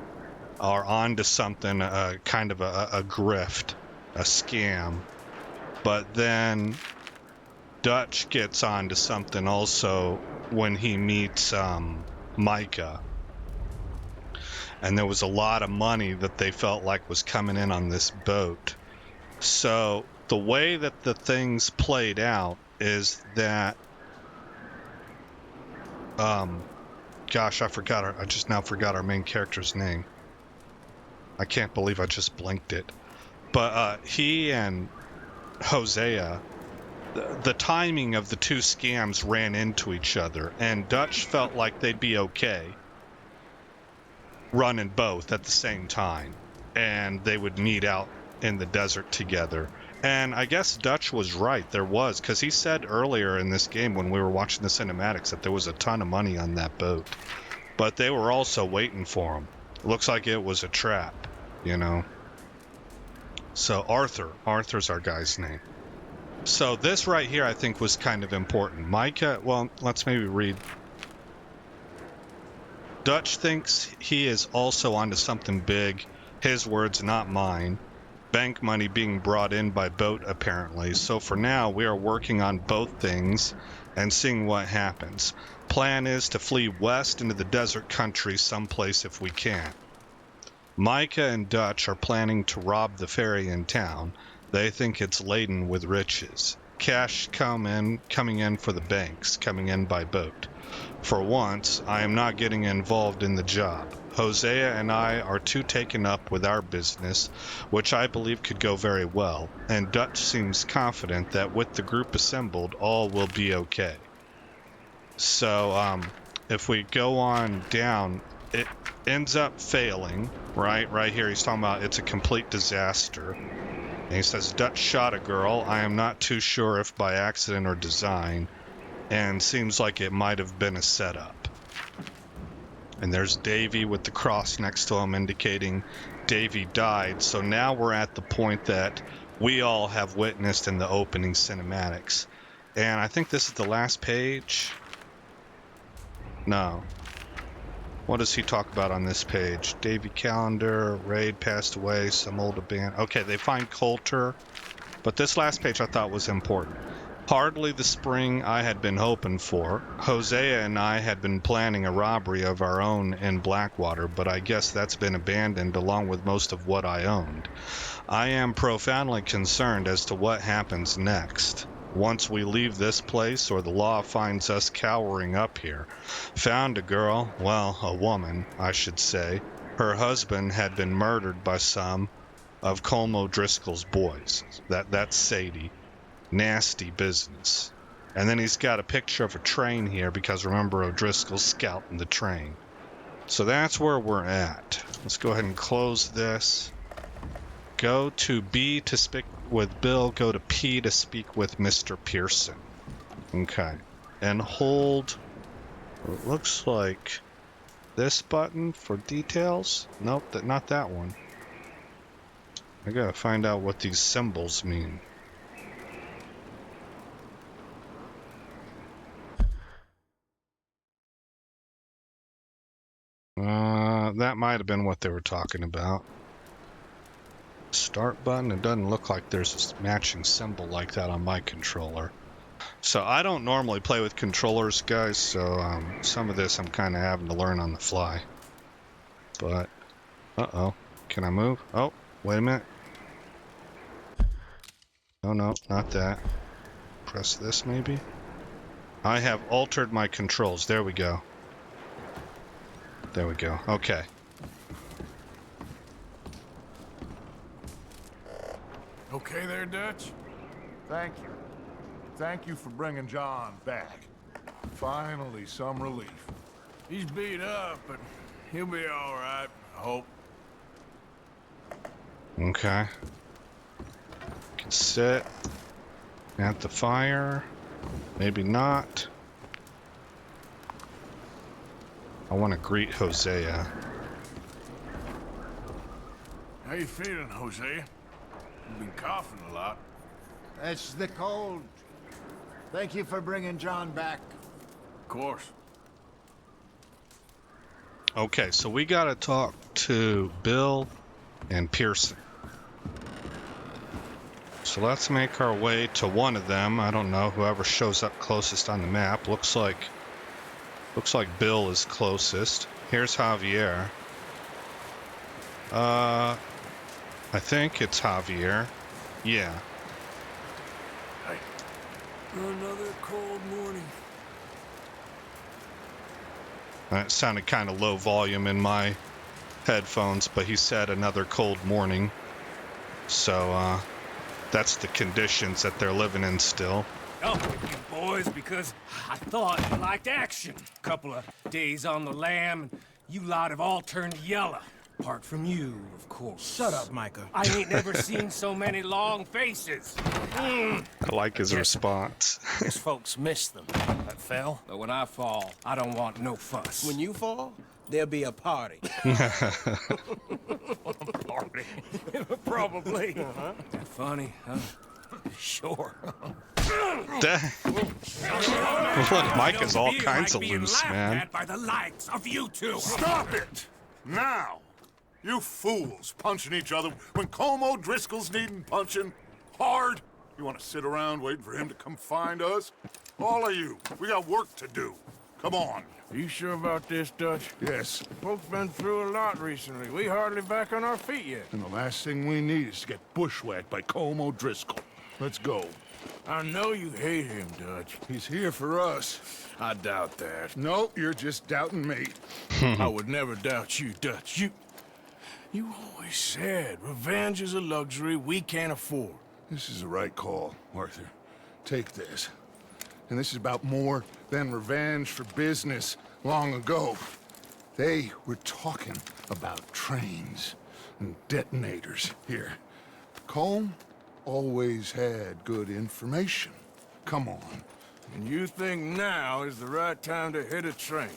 are onto something, kind of a grift, a scam. But then Dutch gets onto something also when he meets Micah. And there was a lot of money that they felt like was coming in on this boat. So the way that the things played out is that, gosh, I just now forgot our main character's name. I can't believe I just blinked it. But he and Hosea, the timing of the two scams ran into each other, and Dutch felt like they'd be okay running both at the same time, and they would meet out in the desert together. And I guess Dutch was right. There was, because he said earlier in this game when we were watching the cinematics that there was a ton of money on that boat. But they were also waiting for him. Looks like it was a trap, you know. So Arthur's our guy's name. So this right here I think was kind of important. Micah, well, let's maybe read. Dutch thinks he is also onto something big. His words, not mine. Bank money being brought in by boat, apparently. So for now, we are working on both things and seeing what happens. Plan is to flee west into the desert country someplace if we can. Micah and Dutch are planning to rob the ferry in town. They think it's laden with riches. Cash coming in for the banks, coming in by boat. For once, I am not getting involved in the job. Hosea and I are too taken up with our business, which I believe could go very well, and Dutch seems confident that with the group assembled, all will be okay. So, if we go on down, it ends up failing, right? Right here, he's talking about it's a complete disaster. And he says, Dutch shot a girl. I am not too sure if by accident or design, and seems like it might have been a setup. And there's Davy with the cross next to him indicating Davy died. So now we're at the point that we all have witnessed in the opening cinematics. And I think this is the last page. No. What does he talk about on this page? Davy Calendar, Raid passed away, some old abandoned. Okay, they find Coulter. But this last page I thought was important. Hardly the spring I had been hoping for. Hosea and I had been planning a robbery of our own in Blackwater, but I guess that's been abandoned along with most of what I owned. I am profoundly concerned as to what happens next. Once we leave this place or the law finds us cowering up here. Found a girl, well, a woman, I should say. Her husband had been murdered by some of Colm O'Driscoll's boys. That's Sadie. Nasty business. And then he's got a picture of a train here because remember O'Driscoll's scouting the train. So that's where we're at. Let's go ahead and close this. Go to B to speak with Bill. Go to P to speak with Mr. Pearson. Okay. And hold, it looks like this button for details. Nope, not that one. I gotta find out what these symbols mean. That might have been what they were talking about. Start button, it doesn't look like there's a matching symbol like that on my controller. So I don't normally play with controllers, guys, so some of this I'm kind of having to learn on the fly. But, uh-oh, can I move? Oh, wait a minute. Oh no, not that. Press this maybe? I have altered my controls, there we go. There we go, okay. Okay there, Dutch? Thank you. Thank you for bringing John back. Finally, some relief. He's beat up, but he'll be all right, I hope. Okay. Can sit at the fire. Maybe not. I want to greet Hosea. How you feeling, Hosea? You've been coughing a lot. That's the cold. Thank you for bringing John back. Of course. Okay, so we gotta talk to Bill and Pearson. So let's make our way to one of them. I don't know, whoever shows up closest on the map. Looks like Bill is closest. Here's Javier. I think it's Javier. Yeah. Hey. Another cold morning. That sounded kind of low volume in my headphones, but he said another cold morning. So, that's the conditions that they're living in still. Up with you boys because I thought you liked action. Couple of days on the lam, and you lot have all turned yellow. Apart from you, of course. Shut up, Micah. I ain't never seen so many long faces. I like his response. Guess folks miss them. That fell. But when I fall, I don't want no fuss. When you fall, there'll be a party. Party? Probably. That funny, huh? Sure. Look, Mike is all kinds of loose, man. By the likes of you two. Stop it! Now! You fools punching each other when Colm O'Driscoll's needing punching hard. You want to sit around waiting for him to come find us? All of you, we got work to do. Come on. Are you sure about this, Dutch? Yes. Folks been through a lot recently. We hardly back on our feet yet. And the last thing we need is to get bushwhacked by Colm O'Driscoll. Let's go. I know you hate him, Dutch. He's here for us. I doubt that. No, you're just doubting me. I would never doubt you, Dutch. You always said revenge is a luxury we can't afford. This is the right call, Arthur. Take this. And this is about more than revenge for business long ago. They were talking about trains and detonators here. Colm always had good information. Come on. And you think now is the right time to hit a train?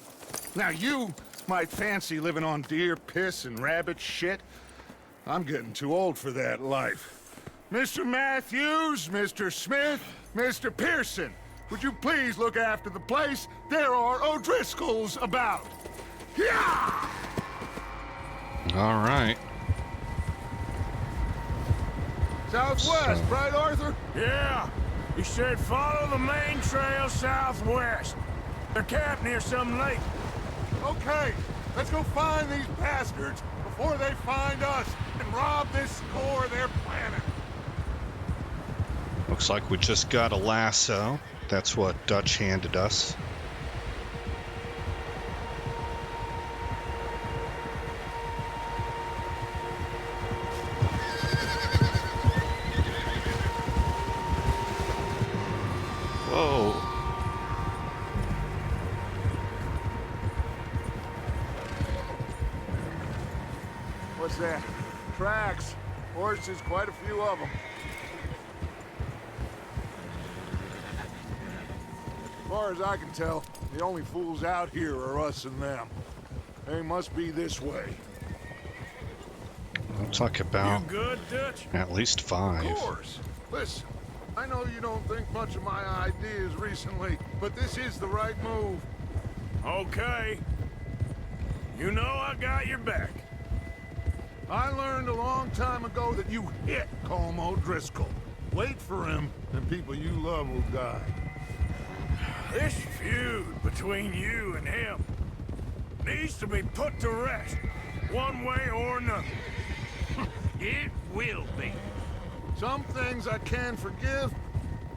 Now you might fancy living on deer piss and rabbit shit. I'm getting too old for that life. Mr. Matthews, Mr. Smith, Mr. Pearson, would you please look after the place? There are O'Driscolls about. Yeah! All right. Southwest, right, Arthur? Yeah. He said follow the main trail southwest. They're camped near some lake. Okay, let's go find these bastards before they find us and rob this score they're planning. Looks like we just got a lasso. That's what Dutch handed us. Whoa. What's that? Tracks. Horses, quite a few of them. As far as I can tell, the only fools out here are us and them. They must be this way. Looks like about You good, Dutch? at least 5. Of course. Listen, I know you don't think much of my ideas recently, but this is the right move. Okay. You know I got your back. I learned a long time ago that you hit Colm O'Driscoll. Wait for him, and people you love will die. This feud between you and him needs to be put to rest, one way or another. It will be. Some things I can forgive,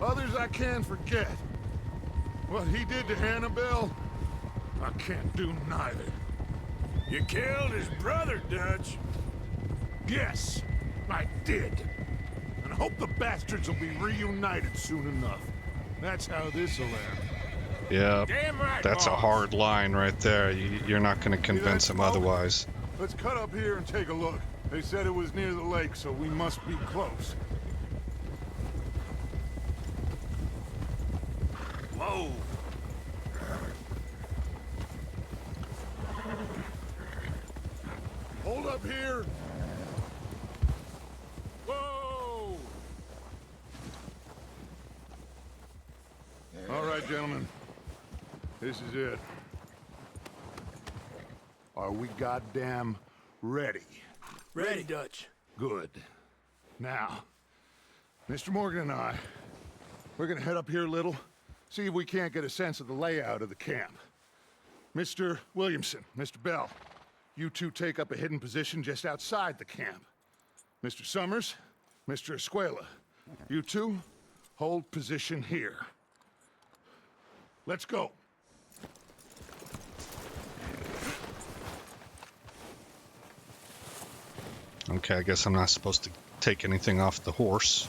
others I can forget. What he did to Annabelle, I can't do neither. You killed his brother, Dutch. Yes, I did. And I hope the bastards will be reunited soon enough. That's how this'll end. Yeah, Damn right, that's a boss. hard line right there. You're not going to convince him otherwise. Let's cut up here and take a look. They said it was near the lake, so we must be close. Whoa. Hold up here. Whoa! All right, gentlemen. This is it. Are we goddamn ready? Ready, Dutch. Good. Now, Mr. Morgan and I, we're gonna head up here a little, see if we can't get a sense of the layout of the camp. Mr. Williamson, Mr. Bell, you two take up a hidden position just outside the camp. Mr. Summers, Mr. Escuela, you two hold position here. Let's go. Okay, I guess I'm not supposed to take anything off the horse.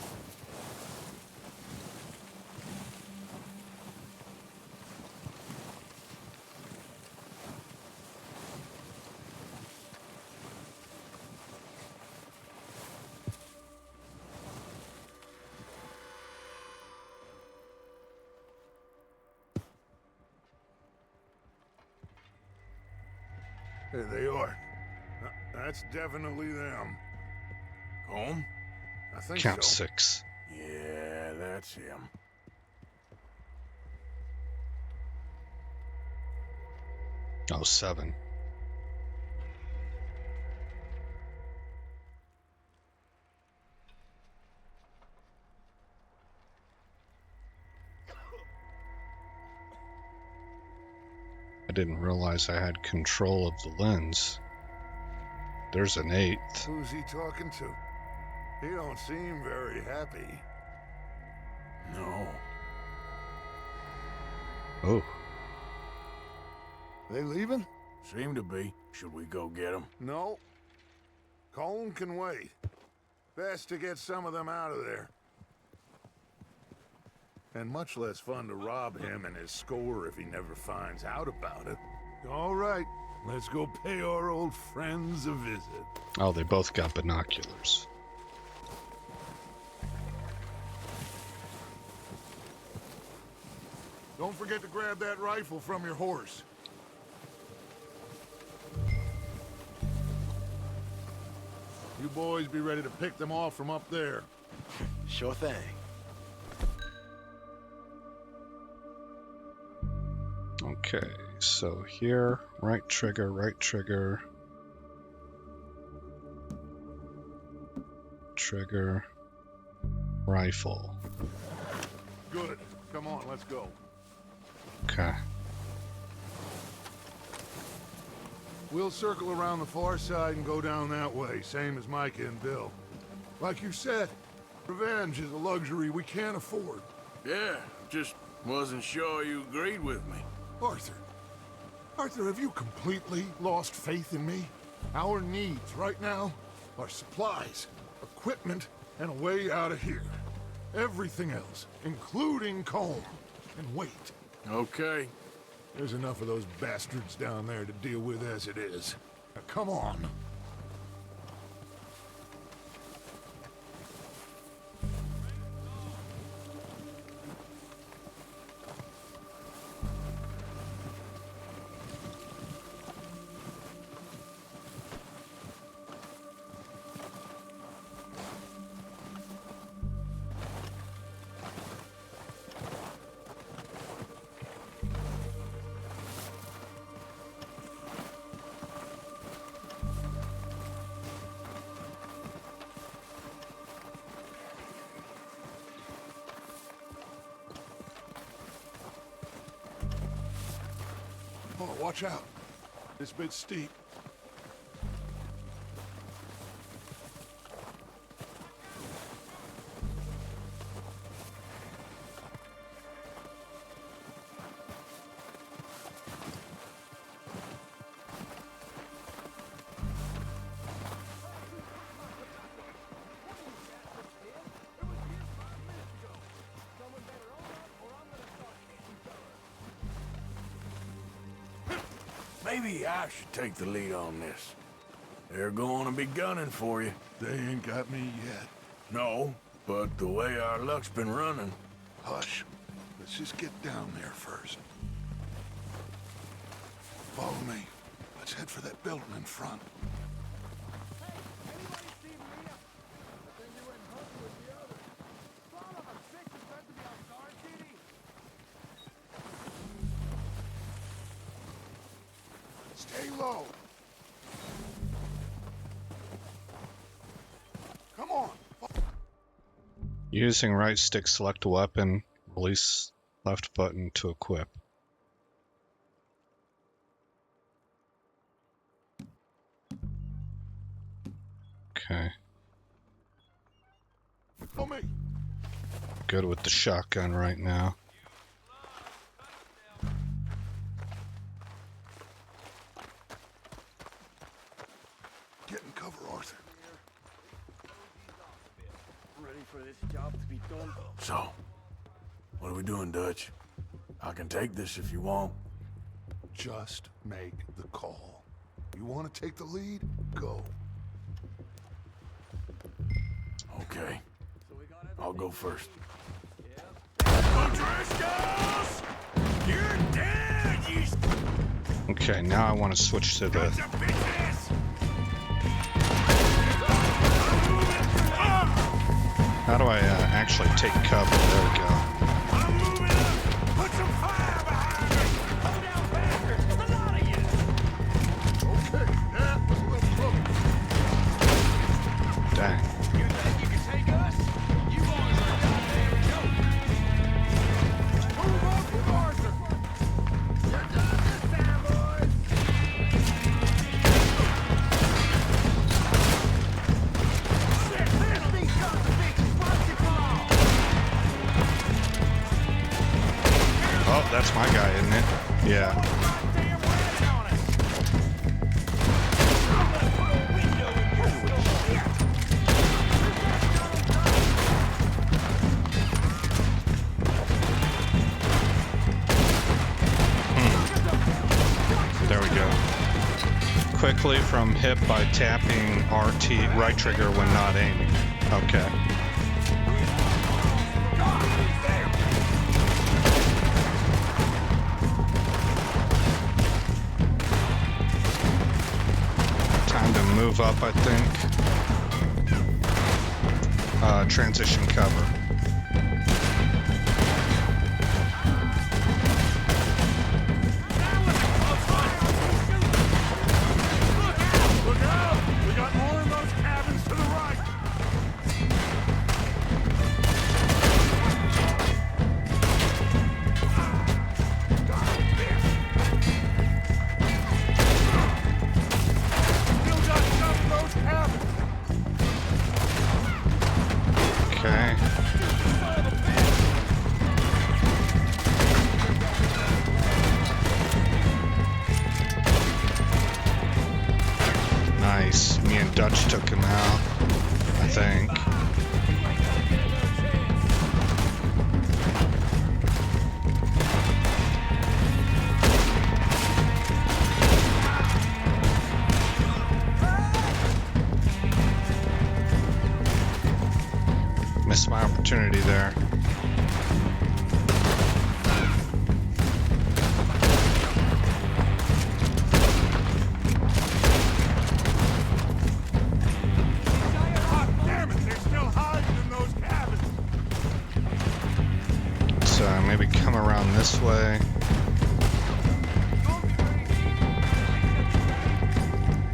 There they are. That's definitely them. Home? I think Count so. 6. Yeah, that's him. Oh, 7. I didn't realize I had control of the lens. There's an 8th. Who's he talking to? He don't seem very happy. No. Oh. They leaving? Seem to be. Should we go get him? No. Colm can wait. Best to get some of them out of there. And much less fun to rob him and his score if he never finds out about it. All right, let's go pay our old friends a visit. Oh, they both got binoculars. Don't forget to grab that rifle from your horse. You boys be ready to pick them off from up there. Sure thing. Okay, so here, right trigger, trigger, rifle. Good. Come on, let's go. Okay. We'll circle around the far side and go down that way, same as Micah and Bill. Like you said, revenge is a luxury we can't afford. Yeah, just wasn't sure you agreed with me. Arthur. Arthur, have you completely lost faith in me? Our needs right now are supplies, equipment, and a way out of here. Everything else, including calm and wait. Okay. There's enough of those bastards down there to deal with as it is. Now, come on. Oh, watch out. This bit's steep. Maybe I should take the lead on this. They're going to be gunning for you. They ain't got me yet. No, but the way our luck's been running... Hush. Let's just get down there first. Follow me. Let's head for that building in front. Stay low. Come on. Using right stick, select a weapon. Release left button to equip. Okay. Follow me. Good with the shotgun right now. Get in cover, Arthur. Ready for this job to be done. So, what are we doing, Dutch? I can take this if you want. Just make the call. You want to take the lead? Go. Okay. I'll go first. You're dead, you Okay, now I want to switch to the... How do I actually take cover? There we go. I'm moving up! Put some fire behind me! Hold down bastards! There's a lot of you! Okay, that was a little close. Dang. You think you can take us? You boys are a goddamn joke! Move up with Arthur. You're done this time, boys! Shit, man, these guns are big explosive bomb! Oh, that's my guy, isn't it? Yeah. Goddamn right on us! I'm gonna put a window in your little shit! There we go. Quickly from hip by tapping RT, right trigger when not aiming. Okay. Time to move up, I think. Transition cover. Look out! We got more in those cabins to the right! think. Missed my opportunity there. Maybe come around this way.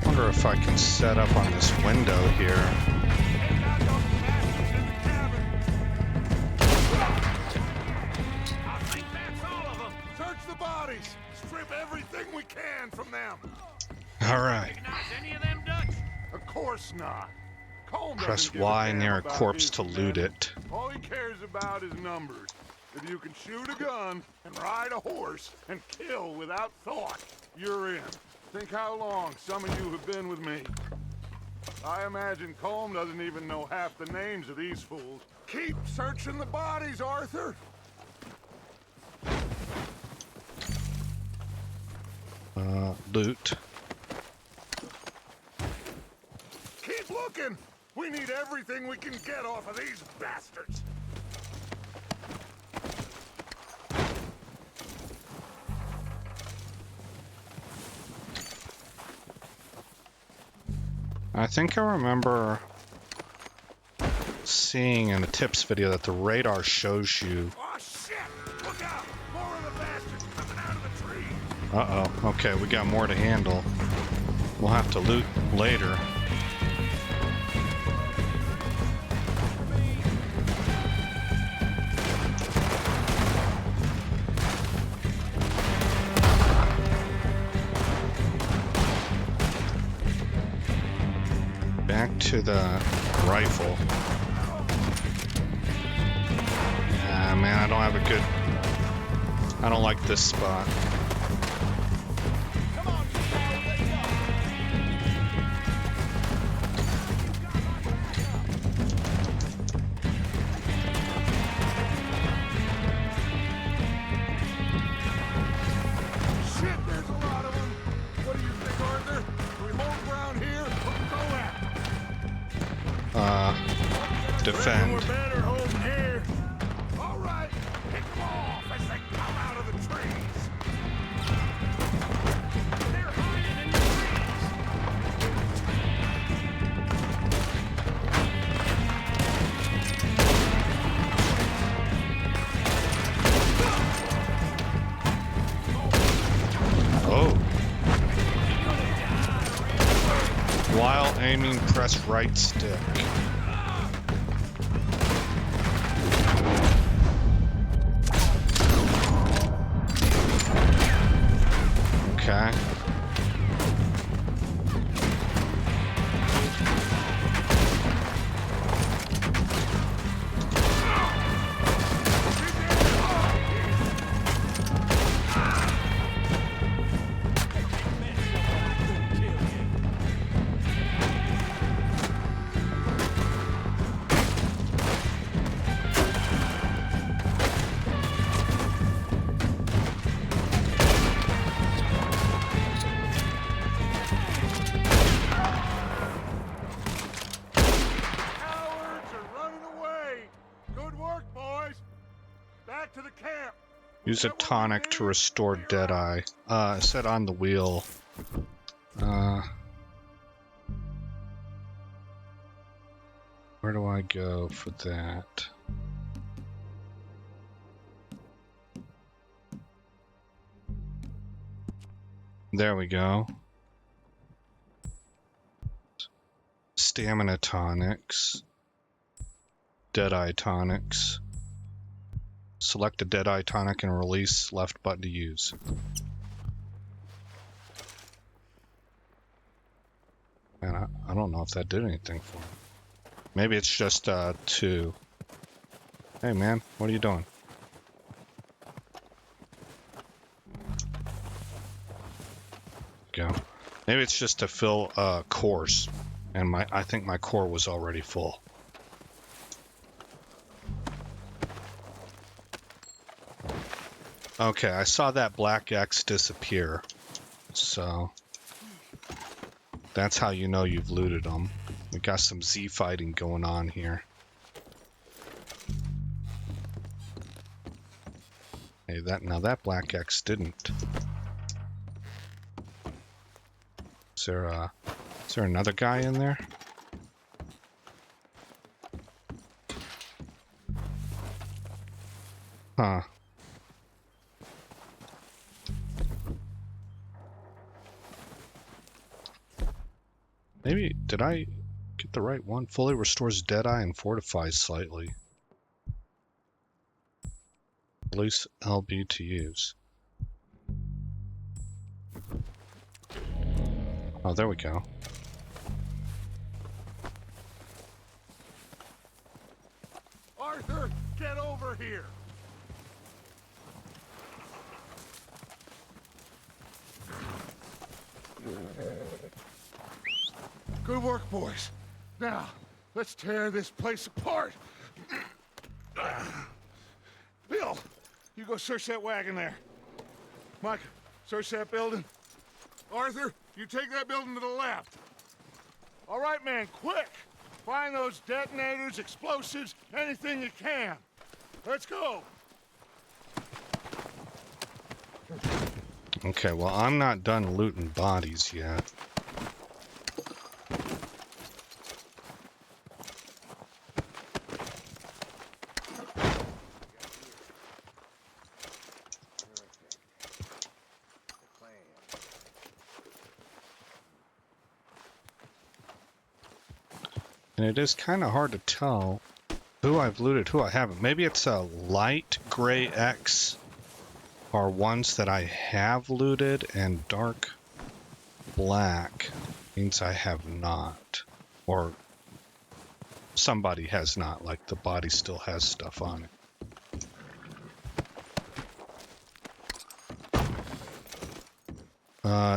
Wonder if I can set up on this window here. I think that's all of them. Search the bodies. Strip everything we can from them. All right. Recognize any of them, Dutch? Of course not. Colm Press doesn't give Y damn near a about corpse his to loot men. it. All he cares about is numbers. If you can shoot a gun and ride a horse and kill without thought, you're in. Think how long some of you have been with me. I imagine Colm doesn't even know half the names of these fools. Keep searching the bodies, Arthur. Loot. Keep looking. We need everything we can get off of these bastards. I think I remember seeing in the tips video that the radar shows you. Oh shit! Look out! More of the bastards coming out of the trees. Uh-oh. Okay, we got more to handle. We'll have to loot later. Back to the rifle. Man, I don't have a good... I don't like this spot. Shit, there's a lot of them. What do you think, Arthur? Do we hold ground here or go at? Defend. We're better holding here. All right, pick them off as they come out of the trees. They're hiding in the Oh. While aiming, press right stick. Okay. Use a tonic to restore Deadeye. It said on the wheel. Where do I go for that? There we go. Stamina tonics. Deadeye tonics. Select a Deadeye tonic and release left button to use. Man, I don't know if that did anything for me. Maybe it's just 2. Hey man, what are you doing? Go. Maybe it's just to fill a course, and I think my core was already full. Okay, I saw that black X disappear. So that's how you know you've looted them. We got some Z fighting going on here. Hey, that black X didn't. Is there another guy in there? Huh. Maybe, did I get the right one? Fully restores Deadeye and fortifies slightly. Release LB to use. Oh, there we go. Arthur, get over here! Good work, boys. Now, let's tear this place apart. Bill, you go search that wagon there. Mike, search that building. Arthur, you take that building to the left. All right, man, quick! Find those detonators, explosives, anything you can. Let's go! Okay, well, I'm not done looting bodies yet. And it is kind of hard to tell who I've looted, who I haven't. Maybe it's a light gray X are ones that I have looted, and dark black means I have not. Or somebody has not, like the body still has stuff on it.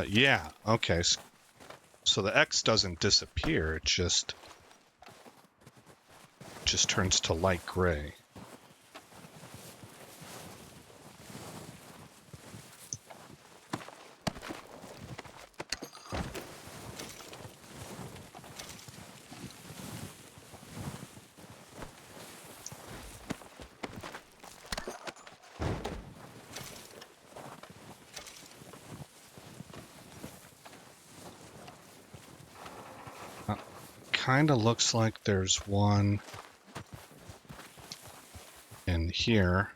Yeah, okay. So the X doesn't disappear, it just turns to light gray. Kind of looks like there's one in here.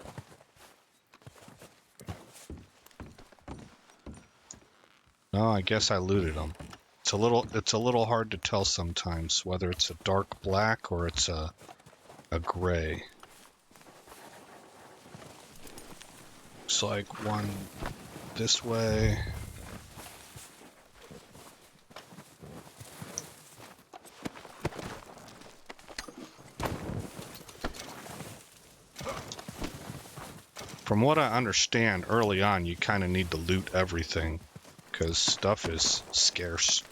No, I guess I looted them. It's a little hard to tell sometimes whether it's a dark black or it's a gray. Looks like one this way. From what I understand, early on you kind of need to loot everything because stuff is scarce.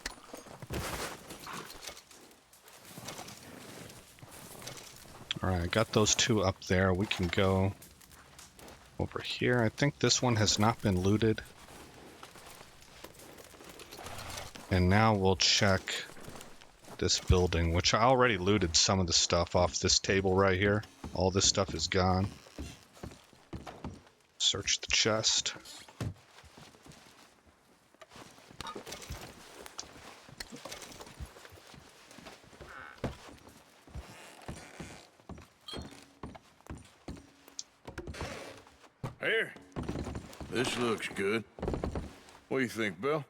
Alright, I got those two up there. We can go over here. I think this one has not been looted. And now we'll check this building, which I already looted some of the stuff off this table right here. All this stuff is gone. Search the chest. Here. This looks good. What do you think, Bill?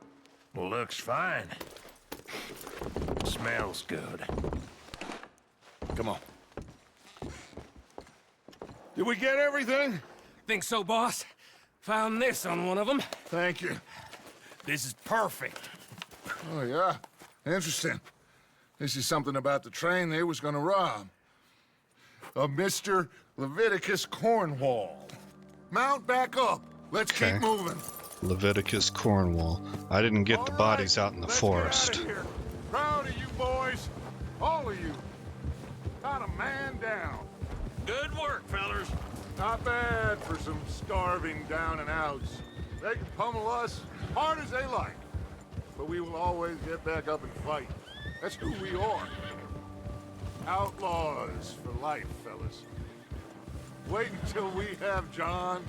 Well, looks fine. Smells good. Come on. Did we get everything? Think so, boss? Found this on one of them. Thank you. This is perfect. Oh, yeah? Interesting. This is something about the train they was gonna rob. A Mr. Leviticus Cornwall. Mount back up. Let's keep moving. Leviticus Cornwall. I didn't get the bodies out in the forest. Get out of here. Proud of you boys. All of you. Not a man down. Good work, fellers. Not bad for some starving down and outs. They can pummel us hard as they like. But we will always get back up and fight. That's who we are. Outlaws for life, fellas. Wait until we have John,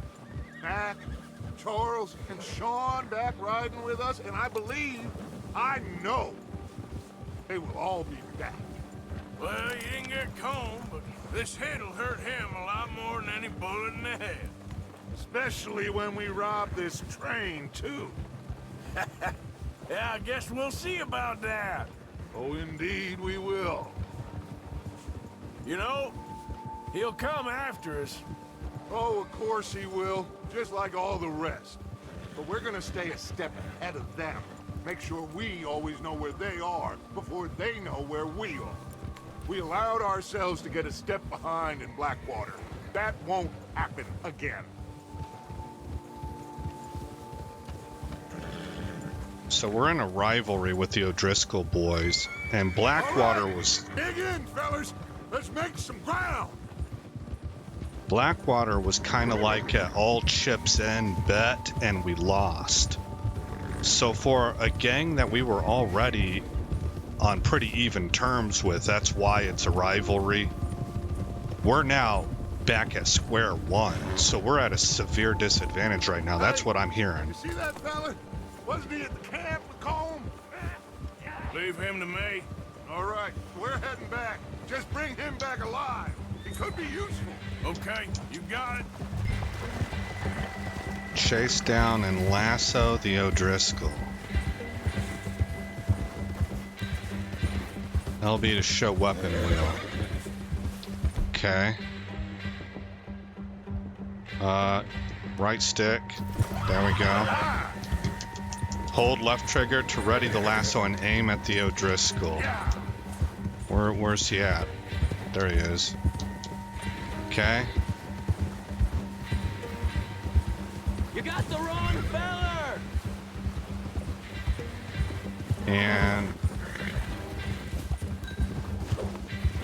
Mac, Charles, and Sean back riding with us, and I know, they will all be back. Well, you didn't get Combe, but this hit'll hurt him a lot more than any bullet in the head. Especially when we rob this train, too. Yeah, I guess we'll see about that. Oh, indeed we will. You know, he'll come after us. Oh, of course he will, just like all the rest. But we're gonna stay a step ahead of them. Make sure we always know where they are before they know where we are. We allowed ourselves to get a step behind in Blackwater. That won't happen again. So we're in a rivalry with the O'Driscoll boys, and Blackwater was... Dig in, fellas! Let's make some ground! Blackwater was kind of like an all chips in bet, and we lost. So for a gang that we were already on pretty even terms with, that's why it's a rivalry, we're now back at square one. So we're at a severe disadvantage right now. That's what I'm hearing. You see that fella? Wasn't he at the camp with Combe? Leave him to me. All right, we're heading back. Just bring him back alive. He could be useful. Okay, you got it. Chase down and lasso the O'Driscoll. LB to show weapon wheel. Okay. Right stick. There we go. Hold left trigger to ready the lasso and aim at the O'Driscoll. Where's he at? There he is. Okay. You got the wrong feller! And...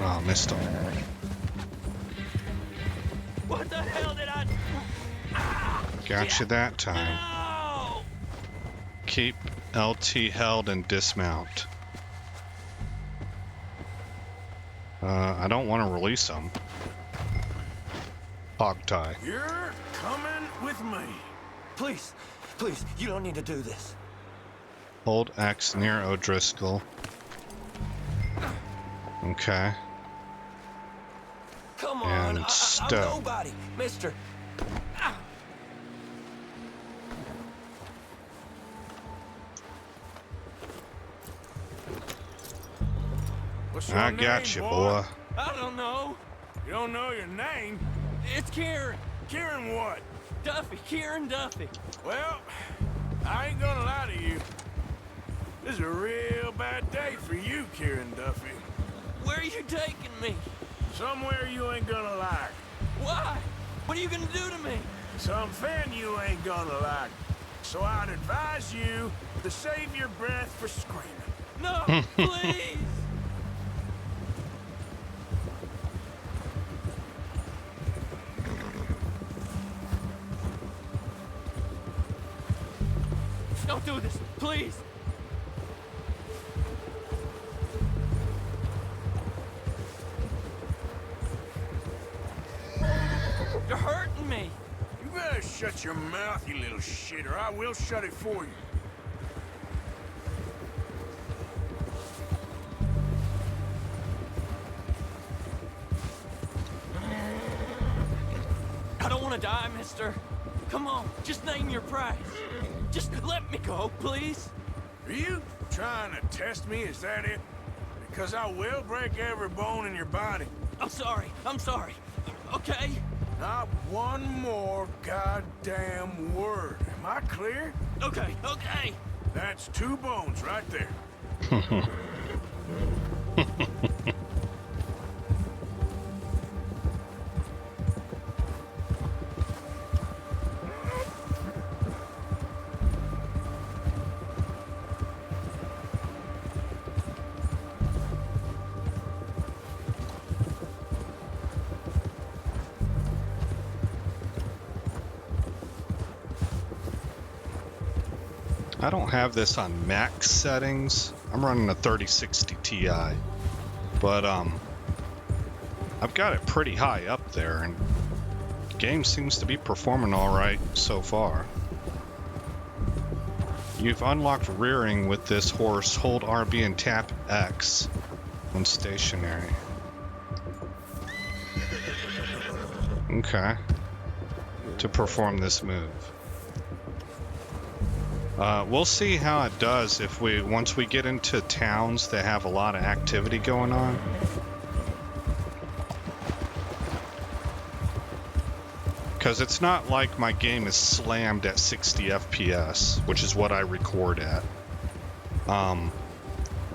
oh, missed him. What the hell did I... Got you that time. No! Keep LT held and dismount. I don't want to release him. Hog tie. You're coming with me. Please, please, you don't need to do this. Hold X near O'Driscoll. Okay. Come on, And I'm stow. nobody, mister. What's your I name, got you, boy. I don't know. You don't know your name? It's Kieran. Kieran what? Duffy, Kieran Duffy. Well, I ain't gonna lie to you. This is a real bad day for you, Kieran Duffy. Where are you taking me? Somewhere you ain't gonna like. Why? What are you gonna do to me? Something you ain't gonna like. So I'd advise you to save your breath for screaming. No, please. Don't do this, please. You're hurting me. You better shut your mouth, you little shit, or I will shut it for you. I don't want to die, mister. Come on, just name your price. Just let me go, please. Are you trying to test me? Is that it? Because I will break every bone in your body. I'm sorry. Okay? Not one more goddamn word. Am I clear? Okay. That's 2 bones right there. I don't have this on max settings. I'm running a 3060 Ti, but I've got it pretty high up there, and the game seems to be performing all right so far. You've unlocked rearing with this horse. Hold RB and tap X when stationary. Okay. To perform this move. We'll see how it does if once we get into towns that have a lot of activity going on. Because it's not like my game is slammed at 60 FPS, which is what I record at.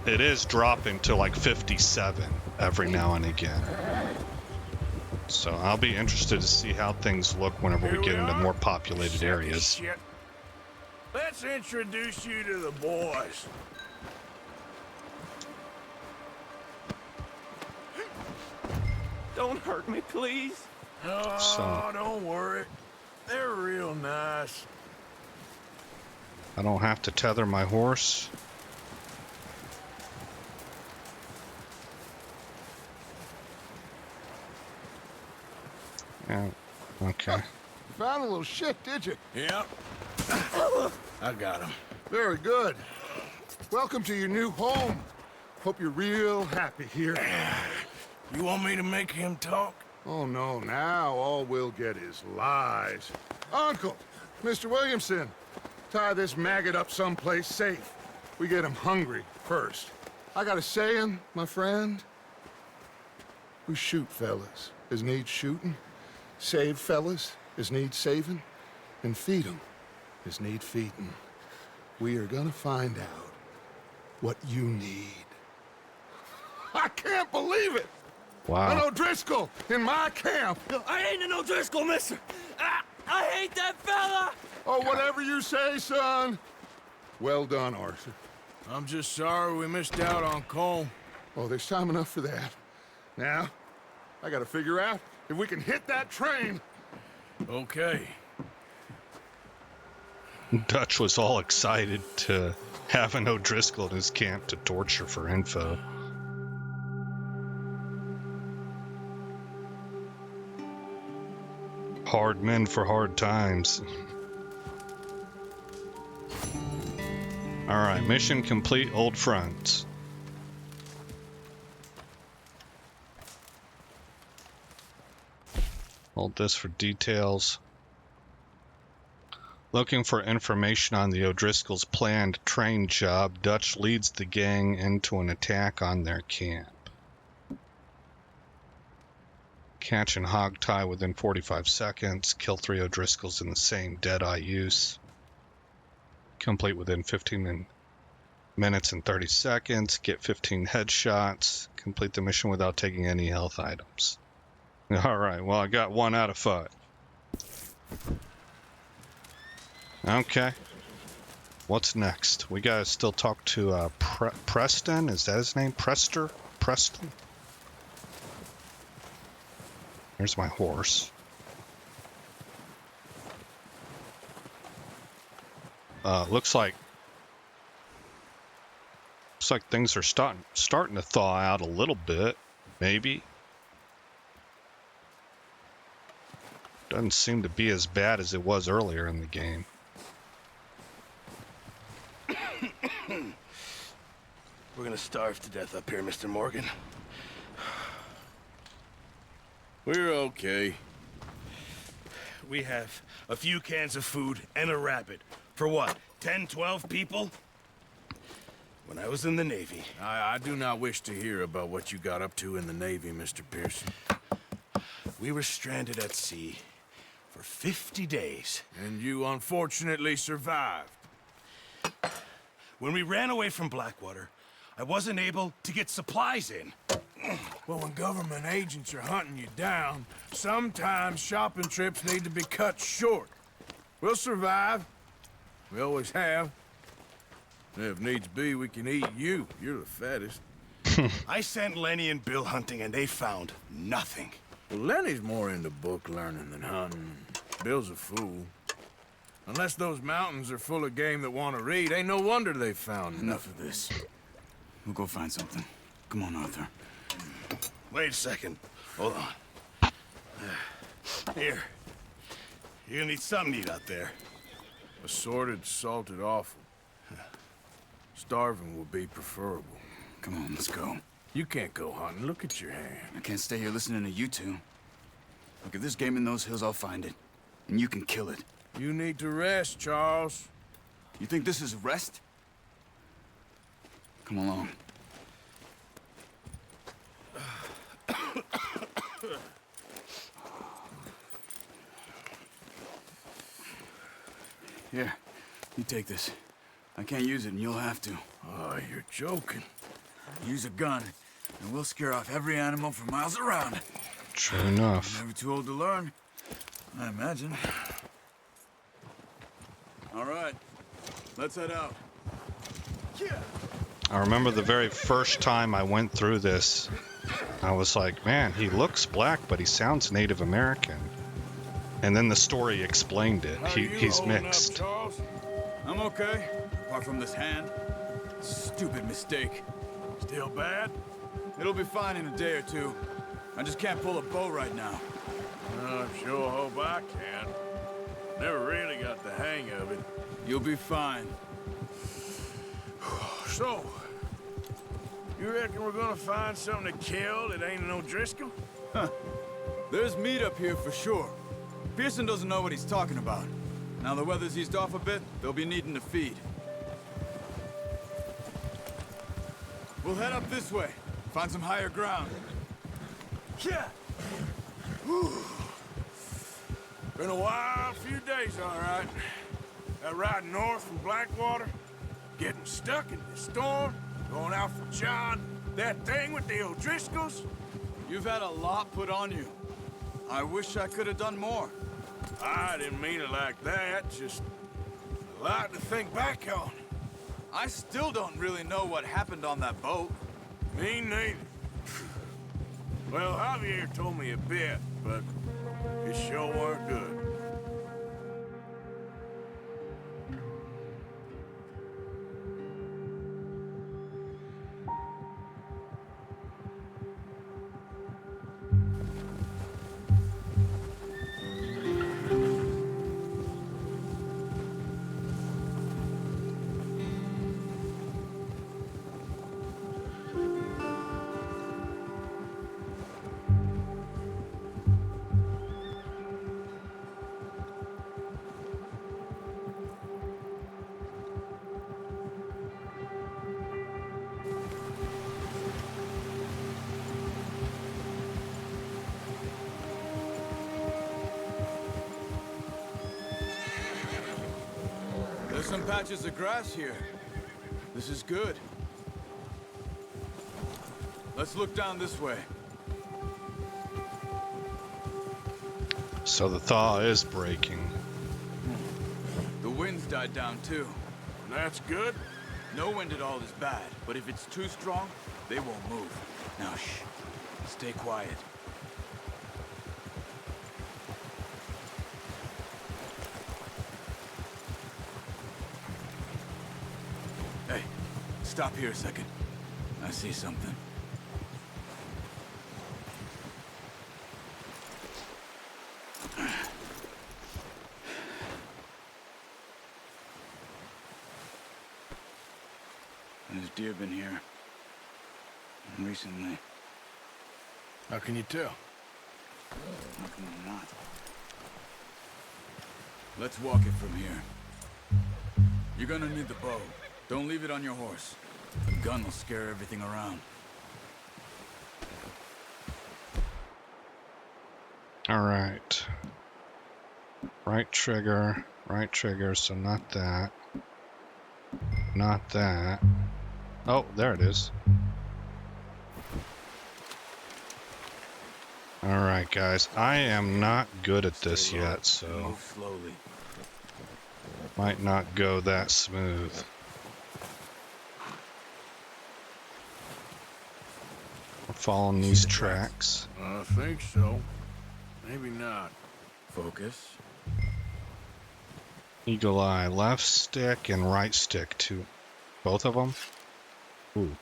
It is dropping to like 57 every now and again. So I'll be interested to see how things look whenever we get into more populated areas. Shit. Let's introduce you to the boys. Don't hurt me, please. Oh, don't worry. They're real nice. I don't have to tether my horse. Yeah, okay. Found a little shit, did you? Yep. I got him. Very good. Welcome to your new home. Hope you're real happy here. You want me to make him talk? Oh, no, now all we'll get is lies. Uncle, Mr. Williamson, tie this maggot up someplace safe. We get him hungry first. I got a saying, my friend. We shoot fellas as need shooting, save fellas as need saving, and feed 'em as need feeding. We are gonna find out what you need. I can't believe it! Wow. An O'Driscoll in my camp! I ain't an O'Driscoll, mister! I hate that fella! Oh, whatever you say, son. Well done, Arthur. I'm just sorry we missed out on Cole. Oh, there's time enough for that. Now, I gotta figure out if we can hit that train. Okay. Dutch was all excited to have an O'Driscoll in his camp to torture for info. Hard men for hard times. Alright, mission complete, old friends. Hold this for details. Looking for information on the O'Driscoll's planned train job, Dutch leads the gang into an attack on their camp. Catch and hog tie within 45 seconds. Kill 3 O'Driscolls in the same Deadeye use. Complete within 15 minutes and 30 seconds. Get 15 headshots. Complete the mission without taking any health items. Alright, well I got 1 out of 5. Okay. What's next? We gotta still talk to Preston? Is that his name? Preston? Here's my horse. Looks like things are starting to thaw out a little bit, maybe. Doesn't seem to be as bad as it was earlier in the game. We're gonna starve to death up here, Mr. Morgan. We're okay. We have a few cans of food and a rabbit. For what, 10, 12 people? When I was in the Navy... I do not wish to hear about what you got up to in the Navy, Mr. Pearson. We were stranded at sea for 50 days. And you unfortunately survived. When we ran away from Blackwater, I wasn't able to get supplies in. Well, when government agents are hunting you down, sometimes shopping trips need to be cut short. We'll survive. We always have. And if needs be, we can eat you. You're the fattest. I sent Lenny and Bill hunting, and they found nothing. Well, Lenny's more into book learning than hunting. Bill's a fool. Unless those mountains are full of game that want to read, ain't no wonder they found Enough of this. We'll go find something. Come on, Arthur. Wait a second. Hold on. Here. You're gonna need something to eat out there. Assorted, salted offal. Starving will be preferable. Come on, let's go. You can't go hunting. Look at your hand. I can't stay here listening to you two. Look, if there's game in those hills, I'll find it. And you can kill it. You need to rest, Charles. You think this is rest? Come along. Here, you take this. I can't use it, and you'll have to. Oh, you're joking. Use a gun, and we'll scare off every animal for miles around. True enough. Never too old to learn, I imagine. All right, let's head out. I remember the very first time I went through this, I was like, man, he looks black, but he sounds Native American. And then the story explained it. He's mixed. I'm okay, apart from this hand. Stupid mistake. Still bad? It'll be fine in a day or two. I just can't pull a bow right now. I sure hope I can. Never really got the hang of it. You'll be fine. So, you reckon we're gonna find something to kill that ain't no Driscoll? Huh. There's meat up here for sure. Pearson doesn't know what he's talking about. Now the weather's eased off a bit, they'll be needing to feed. We'll head up this way, find some higher ground. Yeah. Whew. Been a wild few days, all right. That ride north from Blackwater, getting stuck in the storm, going out for John, that thing with the O'Driscolls. You've had a lot put on you. I wish I could have done more. I didn't mean it like that, just a lot to think back on. I still don't really know what happened on that boat. Me neither. Well, Javier told me a bit, but it sure weren't good. There's some patches of grass here. This is good. Let's look down this way. So the thaw is breaking. The wind's died down too. That's good. No wind at all is bad, but if it's too strong, they won't move. Now shh. Stay quiet. Hey, stop here a second. I see something. There's deer been here. Recently. How can you tell? How can you not? Let's walk it from here. You're gonna need the bow. Don't leave it on your horse. The gun will scare everything around. All right. Right trigger, so not that. Not that. Oh, there it is. All right, guys. I am not good at this yet, so Move slowly. might not go that smooth. We're following these tracks. I think so. Maybe not. Focus. Eagle eye, left stick and right stick too. Both of them? Ooh.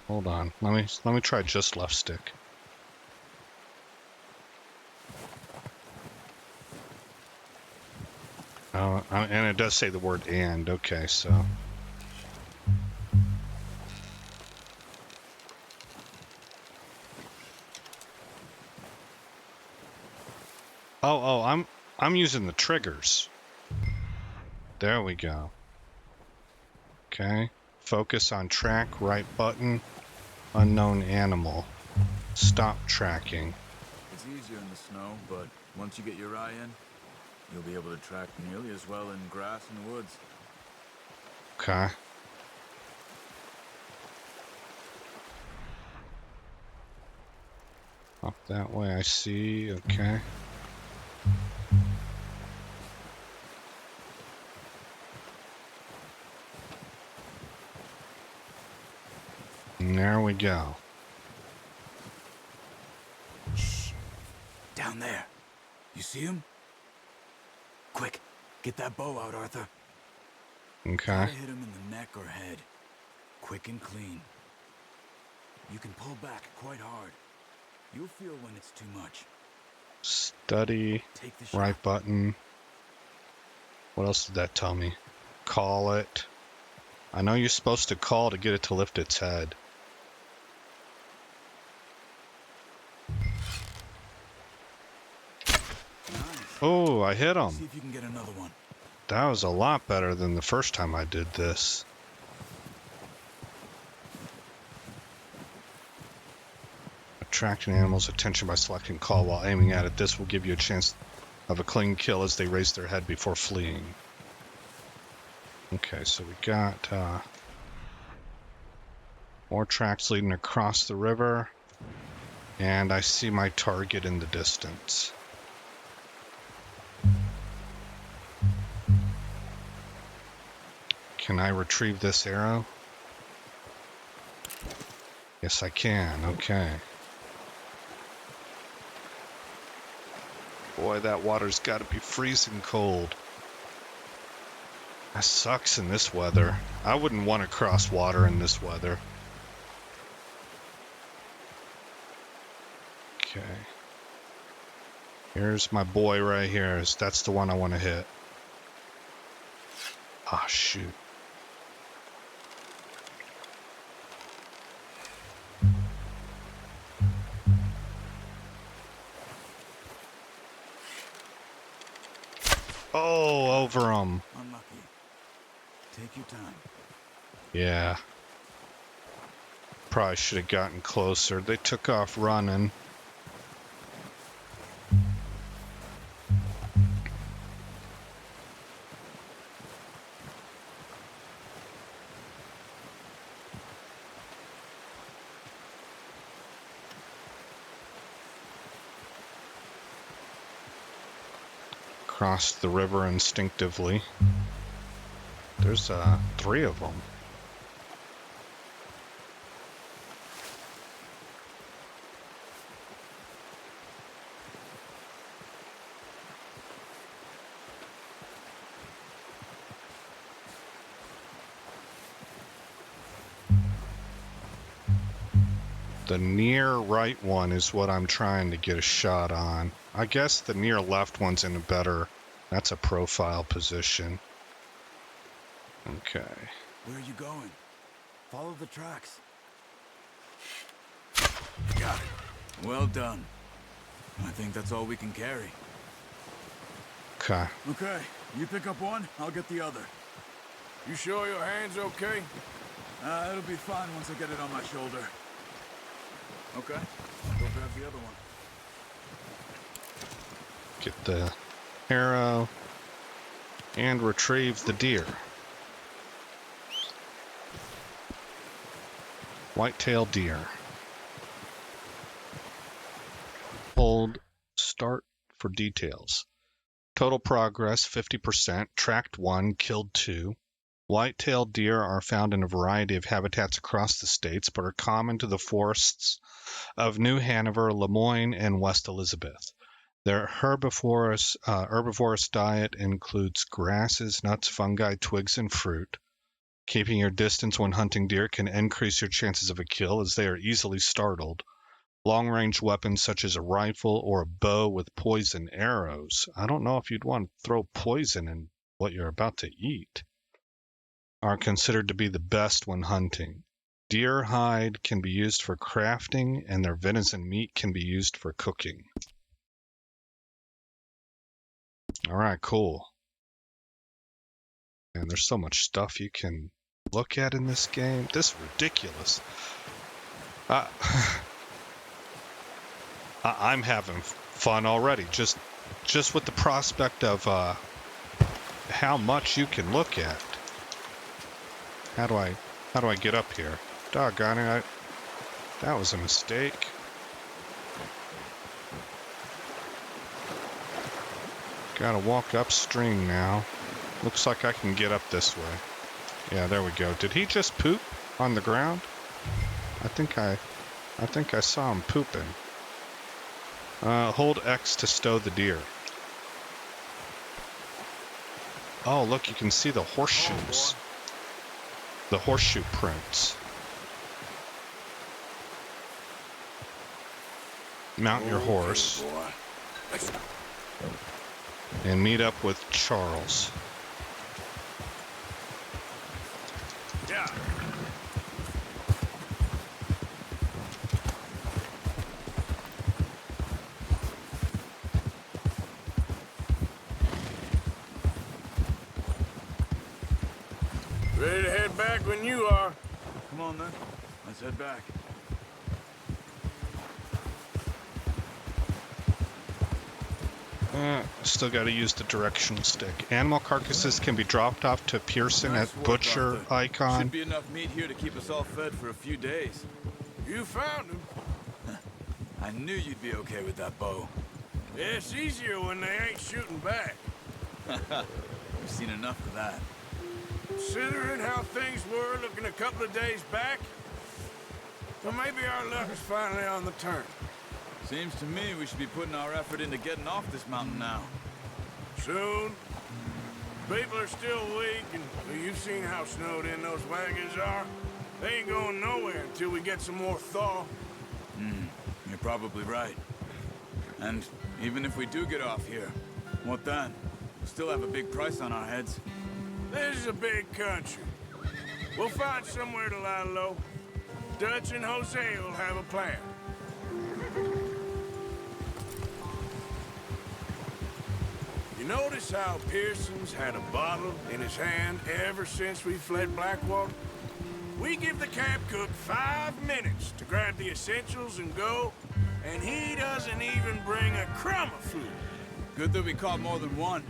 Hold on. Let me try just left stick. And it does say the word "and." Okay, so. Oh, I'm using the triggers. There we go. Okay. Focus on track, right button, unknown animal. Stop tracking. It's easier in the snow, but once you get your eye in, you'll be able to track nearly as well in grass and woods. Okay. Up that way, I see. Okay. And there we go. Shh. Down there. You see him? Quick, get that bow out, Arthur. Okay. Try to hit him in the neck or head. Quick and clean. You can pull back quite hard. You'll feel when it's too much. Study, right button. What else did that tell me? Call it. I know you're supposed to call to get it to lift its head. Nice. Oh, I hit him. See if you can get another one. That was a lot better than the first time I did this. Attract an animal's attention by selecting call while aiming at it. This will give you a chance of a clean kill as they raise their head before fleeing. Okay, so we got more tracks leading across the river, and I see my target in the distance. Can I retrieve this arrow? Yes, I can. Okay. Boy, that water's got to be freezing cold. That sucks in this weather. I wouldn't want to cross water in this weather. Okay. Here's my boy right here. That's the one I want to hit. Ah, shoot. Oh, over him. Unlucky. Take your time. Yeah. Probably should have gotten closer. They took off running. Crossed the river instinctively. There's 3 of them. The near right one is what I'm trying to get a shot on. I guess the near left one's in a better... That's a profile position. Okay. Where are you going? Follow the tracks. Got it. Well done. I think that's all we can carry. Okay. Okay, you pick up one, I'll get the other. You sure your hand's okay? It'll be fine once I get it on my shoulder. Okay, I'll go grab the other one. Get the arrow and retrieve the deer. White-tailed deer. Hold start for details. Total progress 50%. Tracked 1, killed 2. White-tailed deer are found in a variety of habitats across the states, but are common to the forests of New Hanover, Lemoyne, and West Elizabeth. Their herbivorous diet includes grasses, nuts, fungi, twigs, and fruit. Keeping your distance when hunting deer can increase your chances of a kill, as they are easily startled. Long-range weapons such as a rifle or a bow with poison arrows. I don't know if you'd want to throw poison in what you're about to eat. Are considered to be the best when hunting. Deer hide can be used for crafting, and their venison meat can be used for cooking. All right, cool. And there's so much stuff you can look at in this game. This is ridiculous. I'm having fun already, just with the prospect of how much you can look at. How do I get up here? Doggone it, that was a mistake. Gotta walk upstream now. Looks like I can get up this way. Yeah, there we go. Did he just poop on the ground? I think I saw him pooping. Hold X to stow the deer. Oh, look, you can see the horseshoes. The horseshoe prints. Mount your horse. And meet up with Charles. Yeah. Ready to head back when you are. Come on, then. Let's head back. Still got to use the directional stick. Animal carcasses can be dropped off to Pearson at Butcher Arthur. icon. Should be enough meat here to keep us all fed for a few days. You found him. I knew you'd be okay with that bow. Yeah, it's easier when they ain't shooting back. We've seen enough of that. Considering how things were looking a couple of days back, well, maybe our luck is finally on the turn. Seems to me we should be putting our effort into getting off this mountain now. Soon. People are still weak, and you've seen how snowed in those wagons are. They ain't going nowhere until we get some more thaw. You're probably right. And even if we do get off here, what then? We'll still have a big price on our heads. This is a big country. We'll find somewhere to lie low. Dutch and Jose will have a plan. You notice how Pearson's had a bottle in his hand ever since we fled Blackwater? We give the camp cook 5 minutes to grab the essentials and go, and he doesn't even bring a crumb of food. Good that we caught more than one.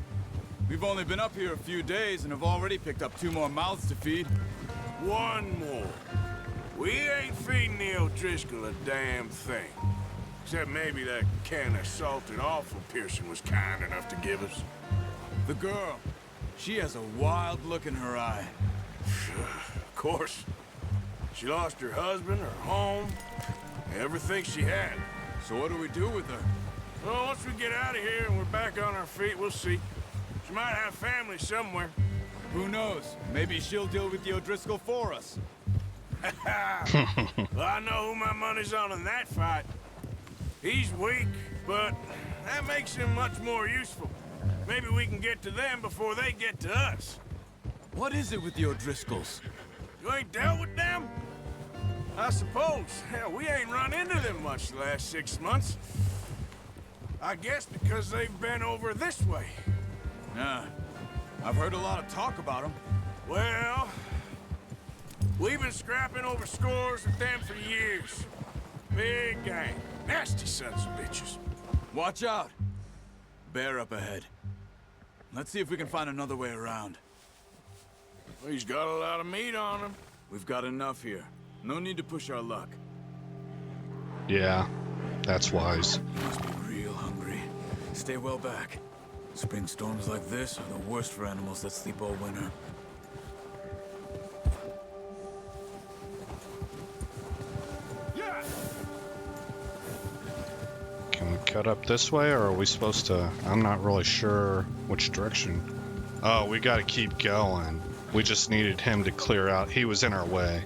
We've only been up here a few days and have already picked up 2 more mouths to feed. 1 more. We ain't feeding the O'Driscoll a damn thing. Except maybe that can of salted offal Pearson was kind enough to give us. The girl, she has a wild look in her eye. Of course. She lost her husband, her home, everything she had. So what do we do with her? Well, once we get out of here and we're back on our feet, we'll see. She might have family somewhere. Who knows? Maybe she'll deal with the O'Driscoll for us. Well, I know who my money's on in that fight. He's weak, but that makes him much more useful. Maybe we can get to them before they get to us. What is it with the O'Driscolls? You ain't dealt with them? I suppose. Hell, we ain't run into them much the last 6 months. I guess because they've been over this way. Yeah, I've heard a lot of talk about them. Well, we've been scrapping over scores with them for years. Big gang. Nasty sons of bitches. Watch out. Bear up ahead. Let's see if we can find another way around. Well, he's got a lot of meat on him. We've got enough here. No need to push our luck. Yeah, that's wise. You must be real hungry. Stay well back. Spring storms like this are the worst for animals that sleep all winter. Can we cut up this way, or are we supposed to? I'm not really sure which direction. Oh, we gotta keep going. We just needed him to clear out. He was in our way.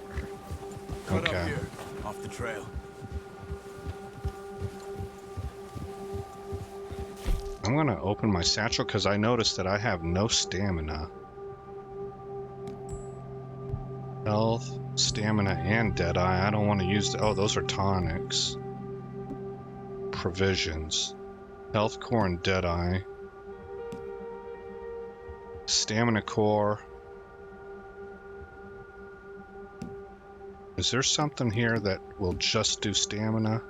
Cut Okay. up here, off the trail. I'm gonna open my satchel because I noticed that I have no stamina. Health, stamina, and Deadeye. I don't want to use the... Oh, those are tonics. Provisions. Health core and Deadeye. Stamina core. Is there something here that will just do stamina?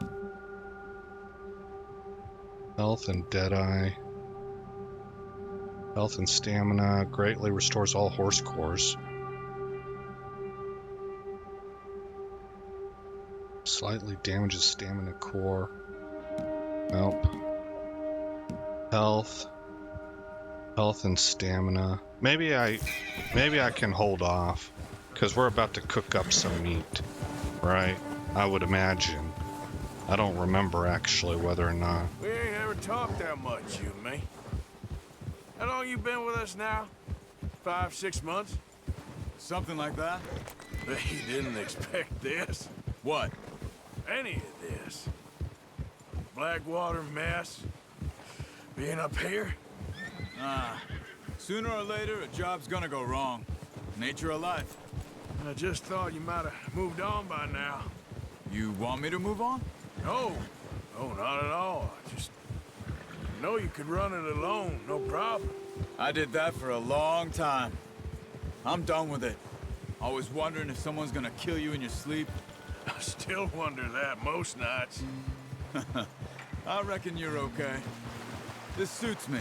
Health and Deadeye. Health and stamina greatly restores all horse cores. Slightly damages stamina core. Nope. Health. Health and stamina. Maybe I can hold off, because we're about to cook up some meat, right? I would imagine. I don't remember actually whether or not. We ain't ever talked that much, you and me. How long you been with us now? 5, 6 months? Something like that? But you didn't expect this. What? Any of this. Blackwater mess. Being up here? Sooner or later, a job's gonna go wrong. Nature of life. I just thought you might have moved on by now. You want me to move on? No. No, not at all. I just know you could run it alone, no problem. I did that for a long time. I'm done with it. Always wondering if someone's gonna kill you in your sleep. I still wonder that most nights. I reckon you're okay. This suits me.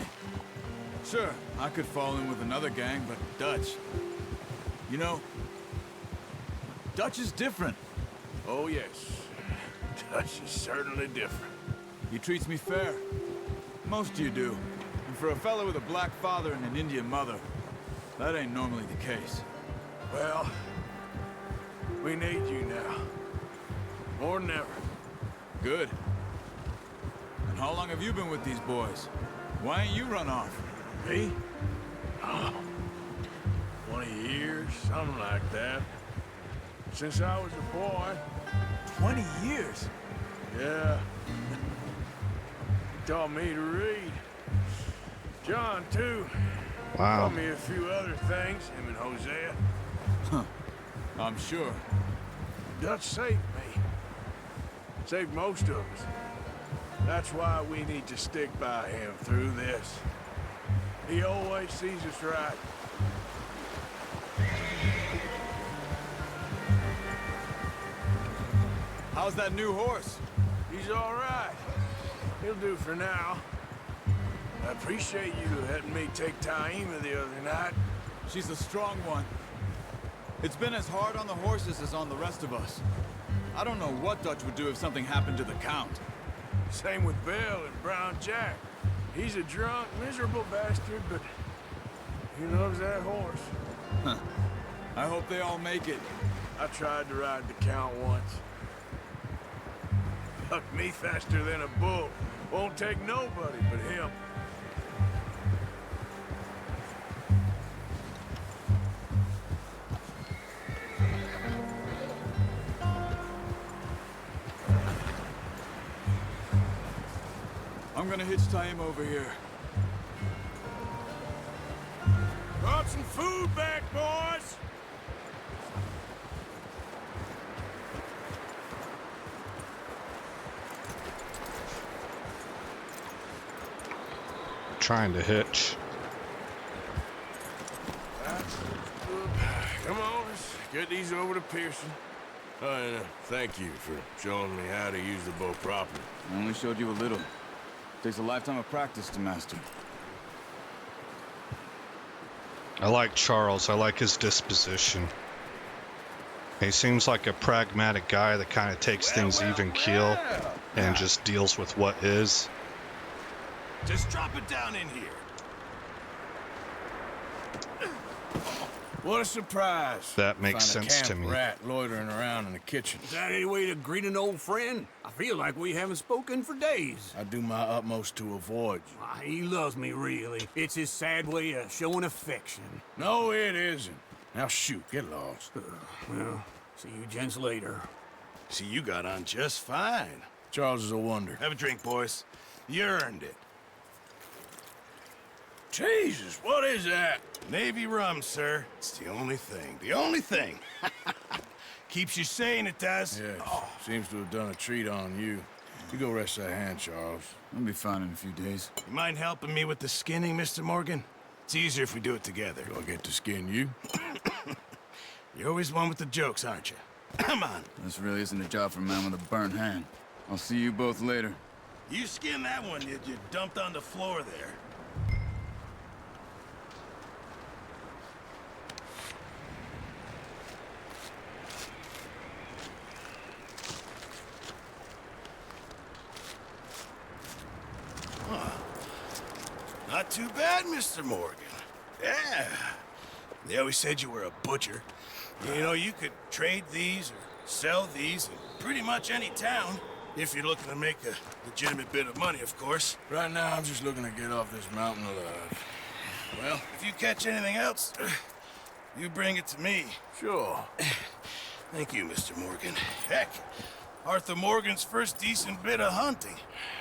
Sure, I could fall in with another gang, but Dutch... You know, Dutch is different. Oh, yes. Dutch is certainly different. He treats me fair. Most of you do. And for a fella with a black father and an Indian mother, that ain't normally the case. Well, we need you now. More than ever. Good. And how long have you been with these boys? Why ain't you run off? Me? Oh, 20 years, something like that. Since I was a boy. 20 years? Yeah. He taught me to read. John, too. Wow. Taught me a few other things, him and Hosea. Huh. I'm sure. Dutch saved me. Saved most of us. That's why we need to stick by him through this. He always sees us right. How's that new horse? He's all right. He'll do for now. I appreciate you letting me take Taima the other night. She's a strong one. It's been as hard on the horses as on the rest of us. I don't know what Dutch would do if something happened to the Count. Same with Bill and Brown Jack. He's a drunk, miserable bastard, but he loves that horse. Huh. I hope they all make it. I tried to ride the Count once. Bucked me faster than a bull. Won't take nobody but him. I'm gonna hitch Taima over here. Brought some food back, boys! Trying to hitch. Come on, let's get these over to Pearson. Oh, and thank you for showing me how to use the bow properly. I only showed you a little. Takes a lifetime of practice to master. I like Charles. I like his disposition. He seems like a pragmatic guy that kind of takes things even keel and just deals with what is. Just drop it down in here. What a surprise. That makes Find a sense to camp me. rat loitering around in the kitchen. Is that any way to greet an old friend? I feel like we haven't spoken for days. I do my utmost to avoid you. Why, he loves me, really. It's his sad way of showing affection. No, it isn't. Now shoot, get lost. Well, see you gents later. See, you got on just fine. Charles is a wonder. Have a drink, boys. You earned it. Jesus, what is that? Navy rum, sir. It's the only thing. The only thing. Keeps you sane, it does. Yes, seems to have done a treat on you. You go rest that hand, Charles. I'll be fine in a few days. You mind helping me with the skinning, Mr. Morgan? It's easier if we do it together. Do I get to skin you? You're always one with the jokes, aren't you? Come on. This really isn't a job for a man with a burnt hand. I'll see you both later. You skinned that one you dumped on the floor there. Not too bad, Mr. Morgan. Yeah. They always said you were a butcher. You know, you could trade these or sell these in pretty much any town. If you're looking to make a legitimate bit of money, of course. Right now, I'm just looking to get off this mountain alive. Well, if you catch anything else, you bring it to me. Sure. Thank you, Mr. Morgan. Heck, Arthur Morgan's first decent bit of hunting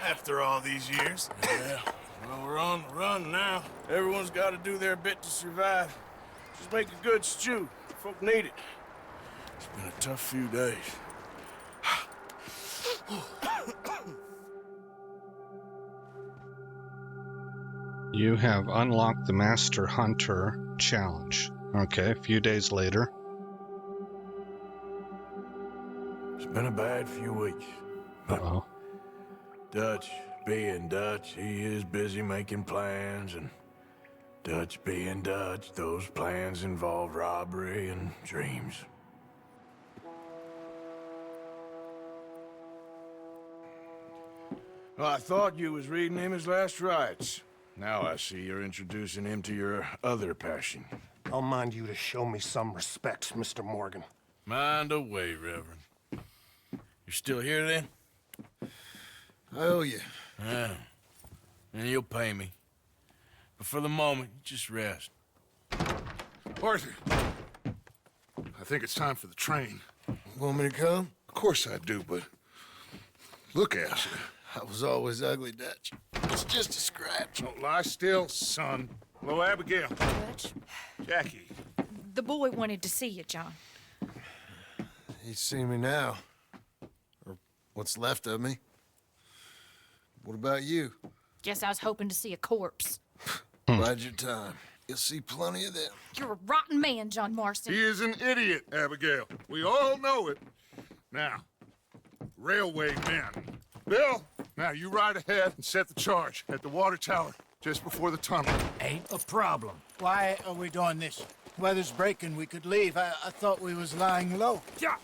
after all these years. Yeah. Well, we're on the run now. Everyone's got to do their bit to survive. Just make a good stew. Folk need it. It's been a tough few days. You have unlocked the Master Hunter challenge. Okay, a few days later. It's been a bad few weeks. Uh-oh. Dutch being Dutch, he is busy making plans, and Dutch being Dutch, those plans involve robbery and dreams. Well, I thought you was reading him his last rites. Now I see you're introducing him to your other passion. I'll mind you to show me some respect, Mr. Morgan. Mind away, Reverend. You're still here, then? I owe you. Yeah. And you'll pay me. But for the moment, just rest. Arthur, I think it's time for the train. Want me to come? Of course I do, but look at you. I was always ugly, Dutch. It's just a scratch. Don't lie still, son. Hello, Abigail. Dutch, Jackie. the boy wanted to see you, John. He's seen me now. Or what's left of me. What about you? Guess I was hoping to see a corpse. Bide your time. You'll see plenty of them. You're a rotten man, John Marston. He is an idiot, Abigail. We all know it. Now, railway men. Bill, now you ride ahead and set the charge at the water tower just before the tunnel. Ain't a problem. Why are we doing this? Weather's breaking. We could leave. I thought we was lying low. Yeah,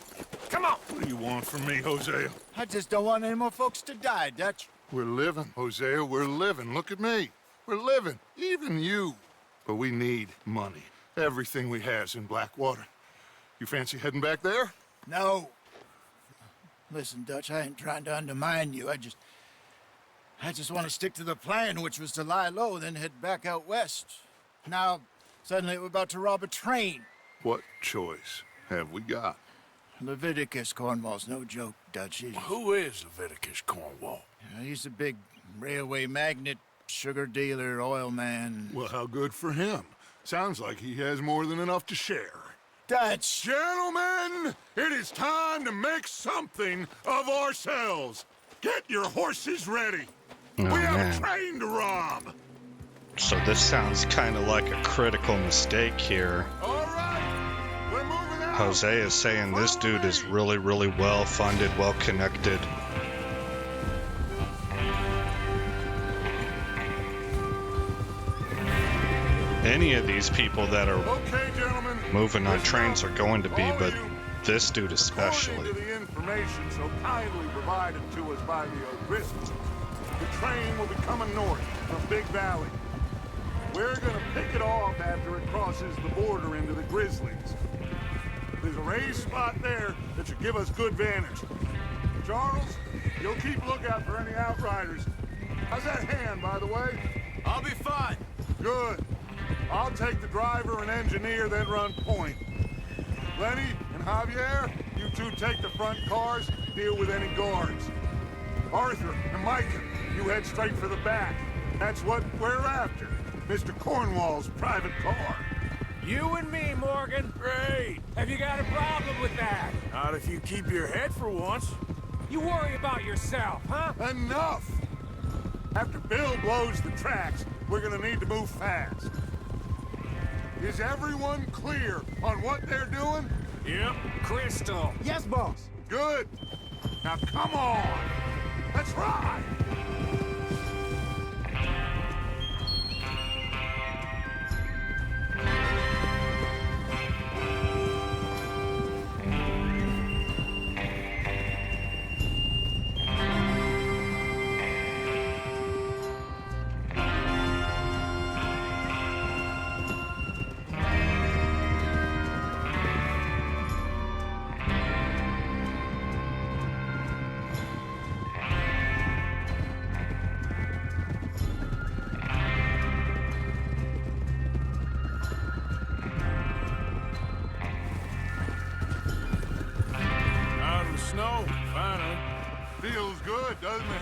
come on. What do you want from me, Hosea? I just don't want any more folks to die, Dutch. We're living, Hosea. We're living. Look at me. We're living. Even you. But we need money. Everything we has in Blackwater. You fancy heading back there? No. Listen, Dutch, I ain't trying to undermine you. I just want to stick to the plan, which was to lie low, then head back out west. Now, suddenly we're about to rob a train. What choice have we got? Leviticus Cornwall's no joke, Dutch. Who is Leviticus Cornwall? He's a big railway magnate, sugar dealer, oil man. Well, how good for him. Sounds like he has more than enough to share. Dutch! Gentlemen, it is time to make something of ourselves. Get your horses ready. Oh, we have man. a train to rob. So this sounds kind of like a critical mistake here. All right, we're moving out. Jose is saying this dude is really, really well funded, well connected. Any of these people that are Okay, gentlemen. moving on Listen trains up. are going to be, All of but you, this dude according especially. to the information so kindly provided to us by the O'Driscolls, the train will be coming north from Big Valley. We're gonna pick it off after it crosses the border into the Grizzlies. There's a raised spot there that should give us good vantage. Charles, you'll keep lookout for any outriders. How's that hand, by the way? I'll be fine. Good. I'll take the driver and engineer, then run point. Lenny and Javier, you two take the front cars, deal with any guards. Arthur and Micah, you head straight for the back. That's what we're after. Mr. Cornwall's private car. You and me, Morgan. Great. Have you got a problem with that? Not if you keep your head for once. You worry about yourself, huh? Enough! After Bill blows the tracks, we're gonna need to move fast. Is everyone clear on what they're doing? Yep. Crystal. Yes, boss. Good. Now come on. Let's ride. Snow, finally. Feels good, doesn't it?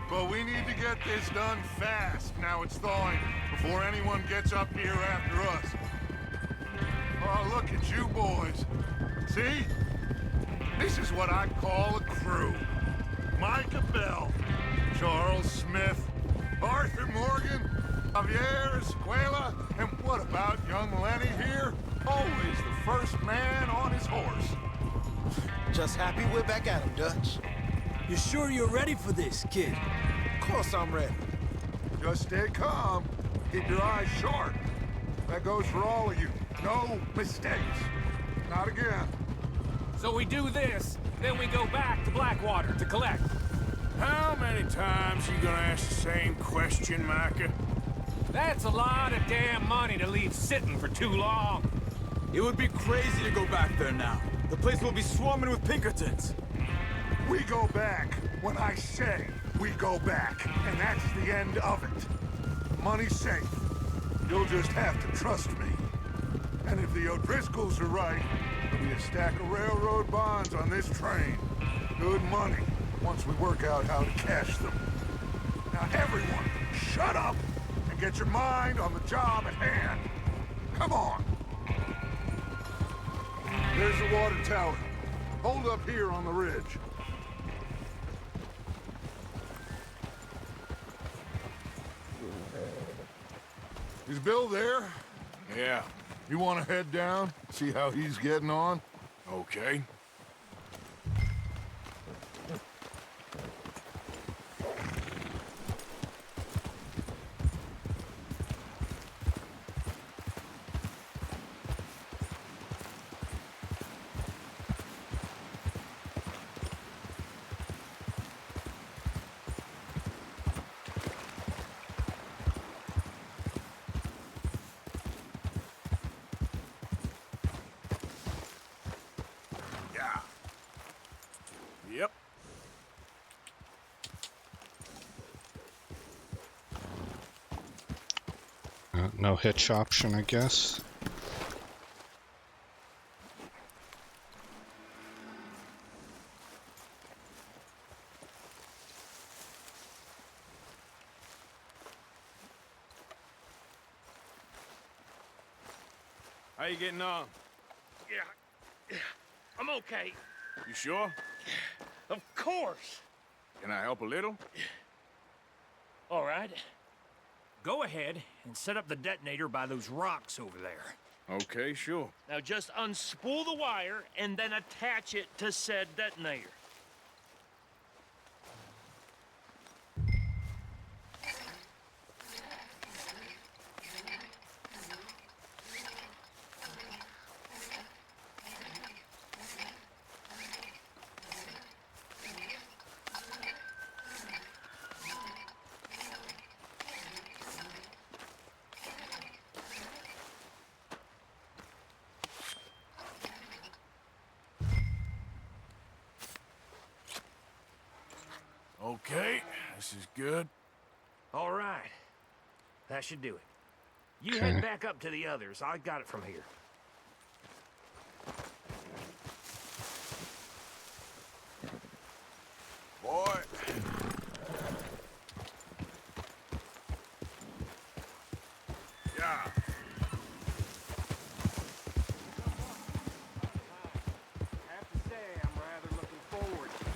But we need to get this done fast, now it's thawing, before anyone gets up here after us. Oh, look at you boys. See? This is what I call a crew. Micah Bell, Charles Smith, Arthur Morgan, Javier Escuela, and what about young Lenny here? Always the first man on his horse. Just happy we're back at him, Dutch. You sure you're ready for this, kid? Of course I'm ready. Just stay calm. Keep your eyes sharp. That goes for all of you. No mistakes. Not again. So we do this, then we go back to Blackwater to collect. How many times you gonna ask the same question, Micah? That's a lot of damn money to leave sitting for too long. It would be crazy to go back there now. The place will be swarming with Pinkertons. We go back when I say we go back, and that's the end of it. Money's safe. You'll just have to trust me. And if the O'Driscolls are right, there'll be a stack of railroad bonds on this train. Good money, once we work out how to cash them. Now everyone, shut up and get your mind on the job at hand. Come on. There's the water tower. Hold up here on the ridge. Is Bill there? Yeah. You want to head down, see how he's getting on? Okay. Yep. No hitch option, I guess. How you getting on? Yeah, I'm okay. You sure? Of course. Can I help a little? All right. Go ahead and set up the detonator by those rocks over there. Okay, sure. Now just unspool the wire and then attach it to said detonator. Good. All right. That should do it. You Okay. head back up to the others. I got it from here. Boy. Yeah. Have to say, I'm rather looking forward to it.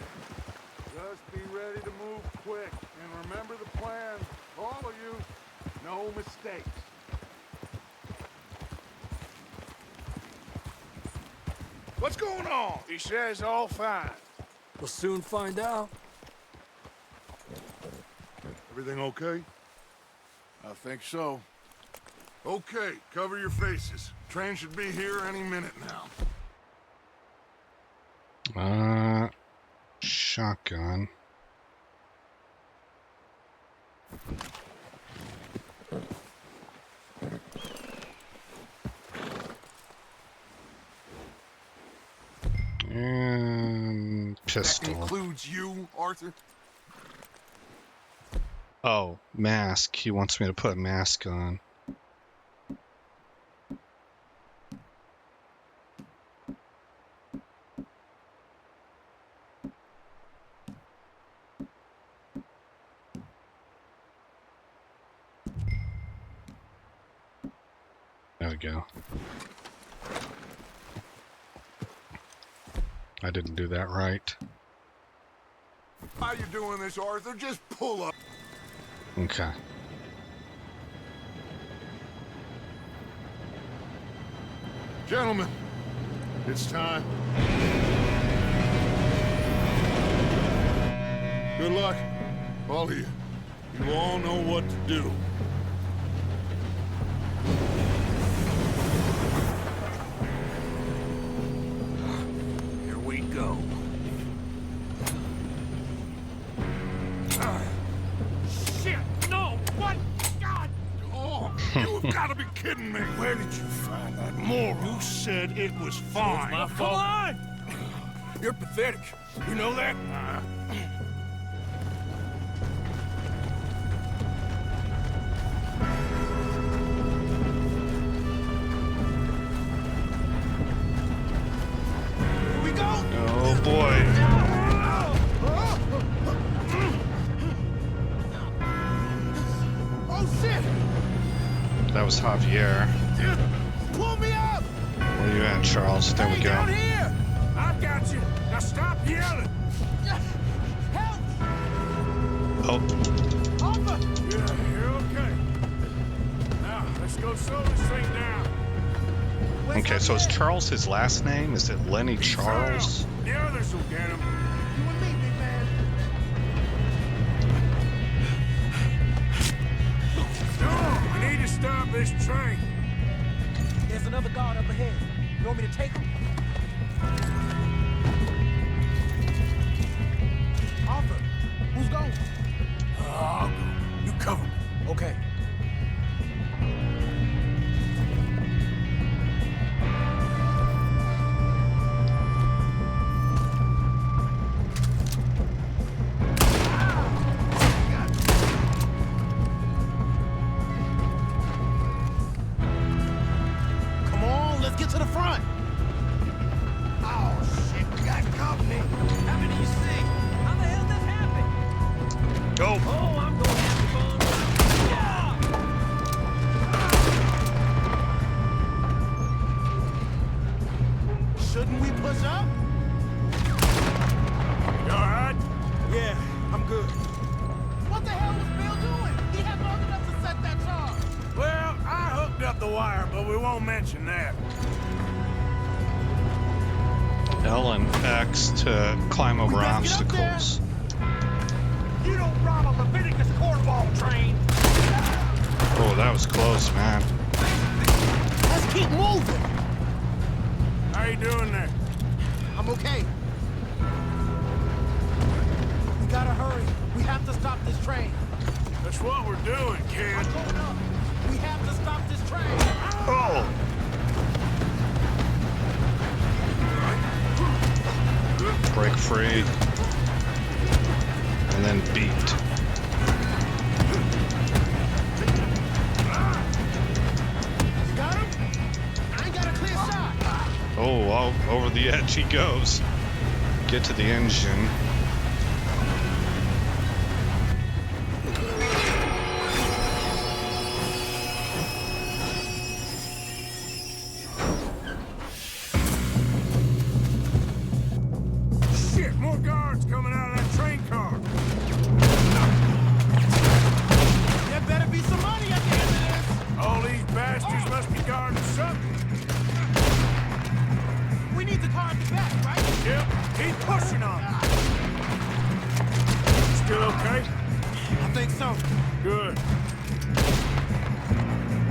Just be ready to move quick, and remember the plan, all of you. No mistakes. What's going on? He says all fine. We'll soon find out. Everything okay? I think so. Okay, cover your faces. Train should be here any minute now. Shotgun. And That pistol. includes you, Arthur? Oh, mask. He wants me to put a mask on. There we go. I didn't do that right. How you doing this, Arthur? Just pull up. Okay. Gentlemen, it's time. Good luck, all of you. You all know what to do. Here we go. Shit! No! What? God! Oh, you've got to be kidding me. Where did you find that moron? You said it was fine. My fault. Come on! You're pathetic. You know that? Here we go. Oh boy. Oh, shit! That was Javier. Pull me up! Where you at, Charles? There we go. Down here! I got you. Now stop yelling. Help! Oh, Arthur! Yeah, you're okay. Now, let's go slow this thing down. okay. So is Charles his last name? Is it Lenny Charles? The others will get him. You and me, big man. No, we need to stop this train. There's another guard up ahead. You want me to take him? Arthur, who's going? I'll go. You cover me. Okay. Come on, let's get to the front. Oh, shit, we got company. How many you see? How the hell this happened? Go. Oh, I'm going to have fun. Shouldn't we push up? You all right? Yeah, I'm good. What the hell was Bill doing? He had long enough to set that charge. Well, I hooked up the wire, but we won't mention that. L and X to climb over better get up there. obstacles. You don't rob a Leviticus cornball train. Oh, that was close, man. Let's keep moving. How you doing there? I'm okay. We gotta hurry. We have to stop this train. That's what we're doing, kid. We have to stop this train. Oh. Break free. And then beat. Oh, over the edge he goes. Get to the engine. Shit, more guards coming out of that train car. There better be some money at the end of this. All these bastards must be guarding something. We need the car at the back, right? Yep, keep pushing on. Still okay? I think so. Good.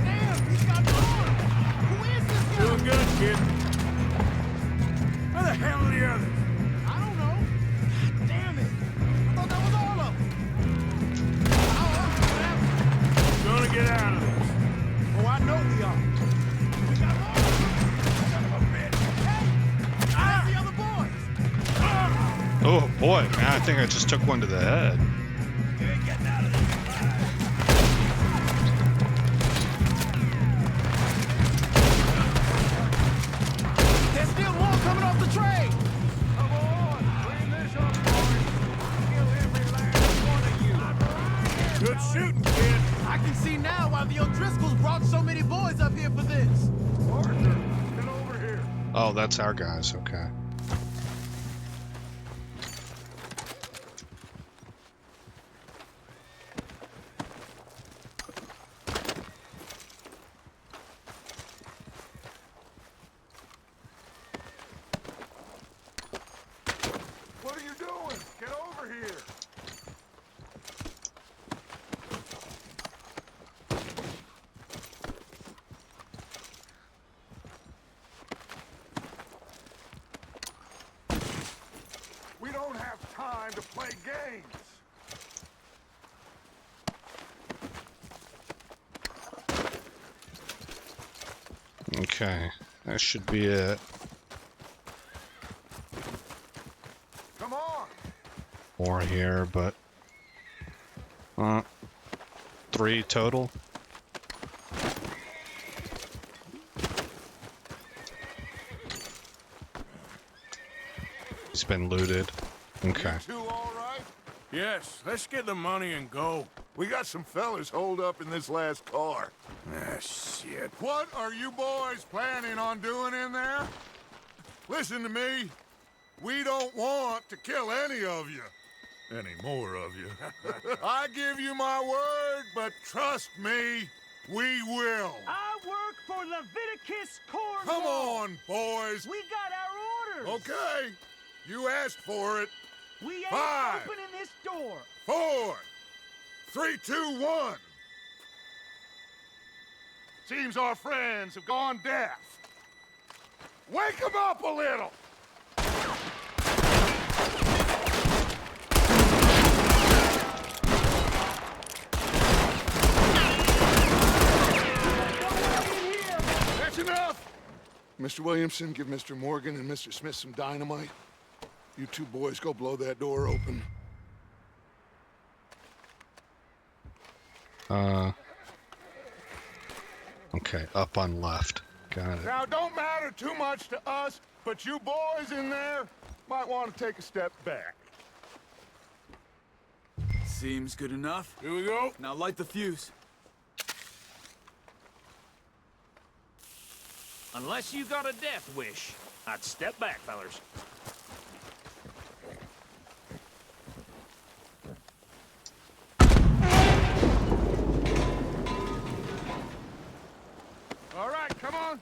Damn, he's got the arm. Who is this guy? Doing good, kid. Where the hell are the others? I don't know. God damn it. I thought that was all of them. Gonna get out of this. Oh, I know we are. We got more. Son of a bitch. Hey, where's the other boys? Oh boy, man, I think I just took one to the head. You ain't getting out of this alive. There's still more coming off the train. Come on, clean this up, boys. Kill every last one of you. Good shooting, kid. I can see now why the O'Driscolls brought so many boys up here for this. Arthur, get over here. Oh, that's our guys, okay. What are you doing? Get over here. We don't have time to play games. Okay, that should be it. Come on. More here, but 3 total. He's been looted. Okay. You two all right? Yes, let's get the money and go. We got some fellas holed up in this last car. Ah, shit. What are you boys planning on doing in there? Listen to me. We don't want to kill any of you. Any more of you. I give you my word, but trust me, we will. I work for Leviticus Cornwall. Come on, boys. We got our orders. Okay. You asked for it. We ain't 5, opening this door. 4, 3, 2, 1. Seems our friends have gone deaf. Wake them up a little. That's enough. Mr. Williamson, give Mr. Morgan and Mr. Smith some dynamite. You two boys go blow that door open. Okay, up on left. Got it. Now, don't matter too much to us, but you boys in there might want to take a step back. Seems good enough. Here we go. Now light the fuse. Unless you got a death wish, I'd step back, fellers. All right, come on.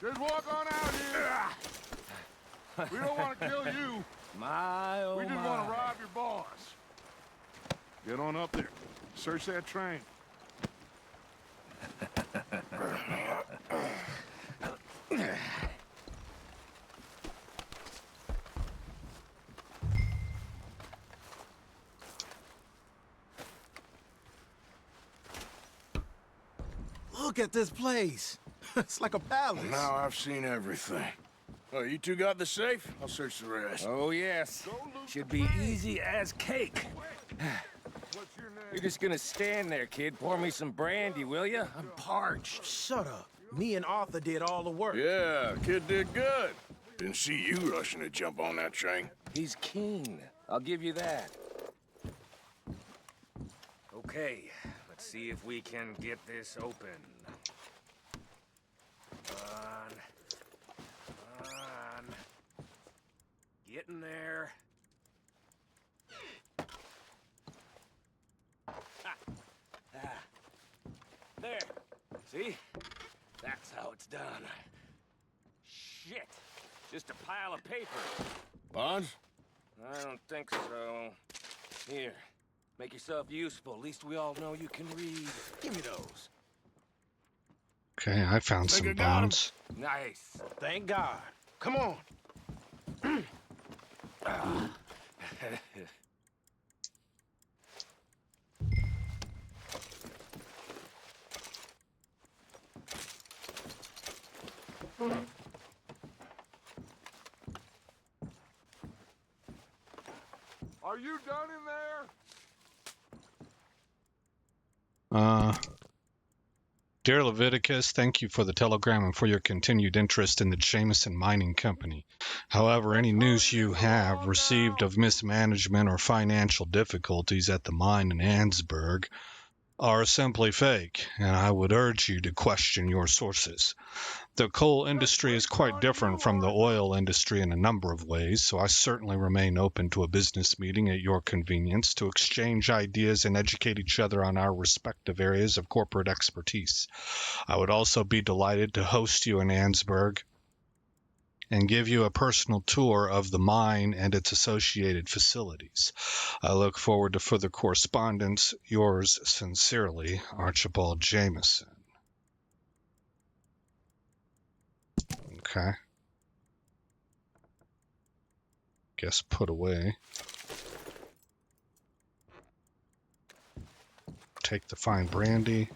Just walk on out here. We don't want to kill you. My, oh We just my. want to rob your boss. Get on up there. Search that train. Look at this place. It's like a palace. Now I've seen everything. Oh, you two got the safe? I'll search the rest. Oh, yes. Should be easy as cake. What's your name? You're just gonna stand there, kid. Pour me some brandy, will you? I'm parched. Shut up. Me and Arthur did all the work. Yeah, kid did good. Didn't see you rushing to jump on that train. He's keen. I'll give you that. Okay, let's see if we can get this open. Come on. Come on. Get in there. There. See? That's how it's done. Shit. Just a pile of paper. Bonds? I don't think so. Here. Make yourself useful. At least we all know you can read. Give me those. Okay, I found some bonds. Nice. Thank God. Come on. Are you done in there? Dear Leviticus, thank you for the telegram and for your continued interest in the Jameson Mining Company. However, any news you have received of mismanagement or financial difficulties at the mine in Ansburg are simply fake, and I would urge you to question your sources. The coal industry is quite different from the oil industry in a number of ways, so I certainly remain open to a business meeting at your convenience to exchange ideas and educate each other on our respective areas of corporate expertise. I would also be delighted to host you in Ansburg and give you a personal tour of the mine and its associated facilities. I look forward to further correspondence. Yours sincerely, Archibald Jameson. Okay. Guess put away. Take the fine brandy.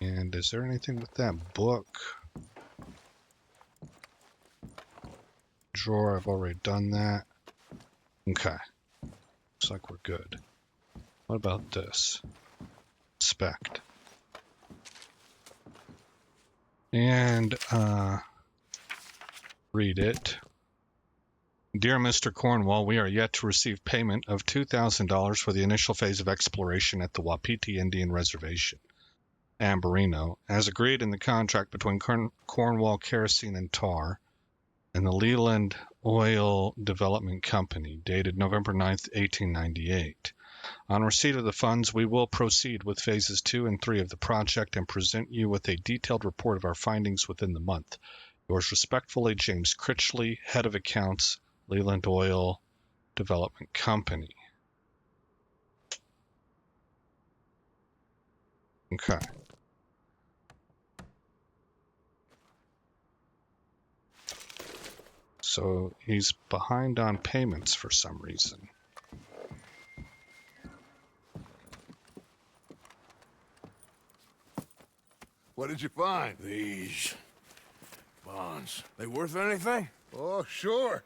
And is there anything with that book? Drawer, I've already done that. Okay. Looks like we're good. What about this? Inspect. And, read it. Dear Mr. Cornwall, we are yet to receive payment of $2,000 for the initial phase of exploration at the Wapiti Indian Reservation, Amberino, as agreed in the contract between Cornwall Kerosene and Tar and the Leland Oil Development Company, dated November 9th, 1898. On receipt of the funds, we will proceed with phases 2 and 3 of the project and present you with a detailed report of our findings within the month. Yours respectfully, James Critchley, Head of Accounts, Leland Oil Development Company. Okay. So he's behind on payments for some reason. What did you find? These bonds. They worth anything? Oh, sure.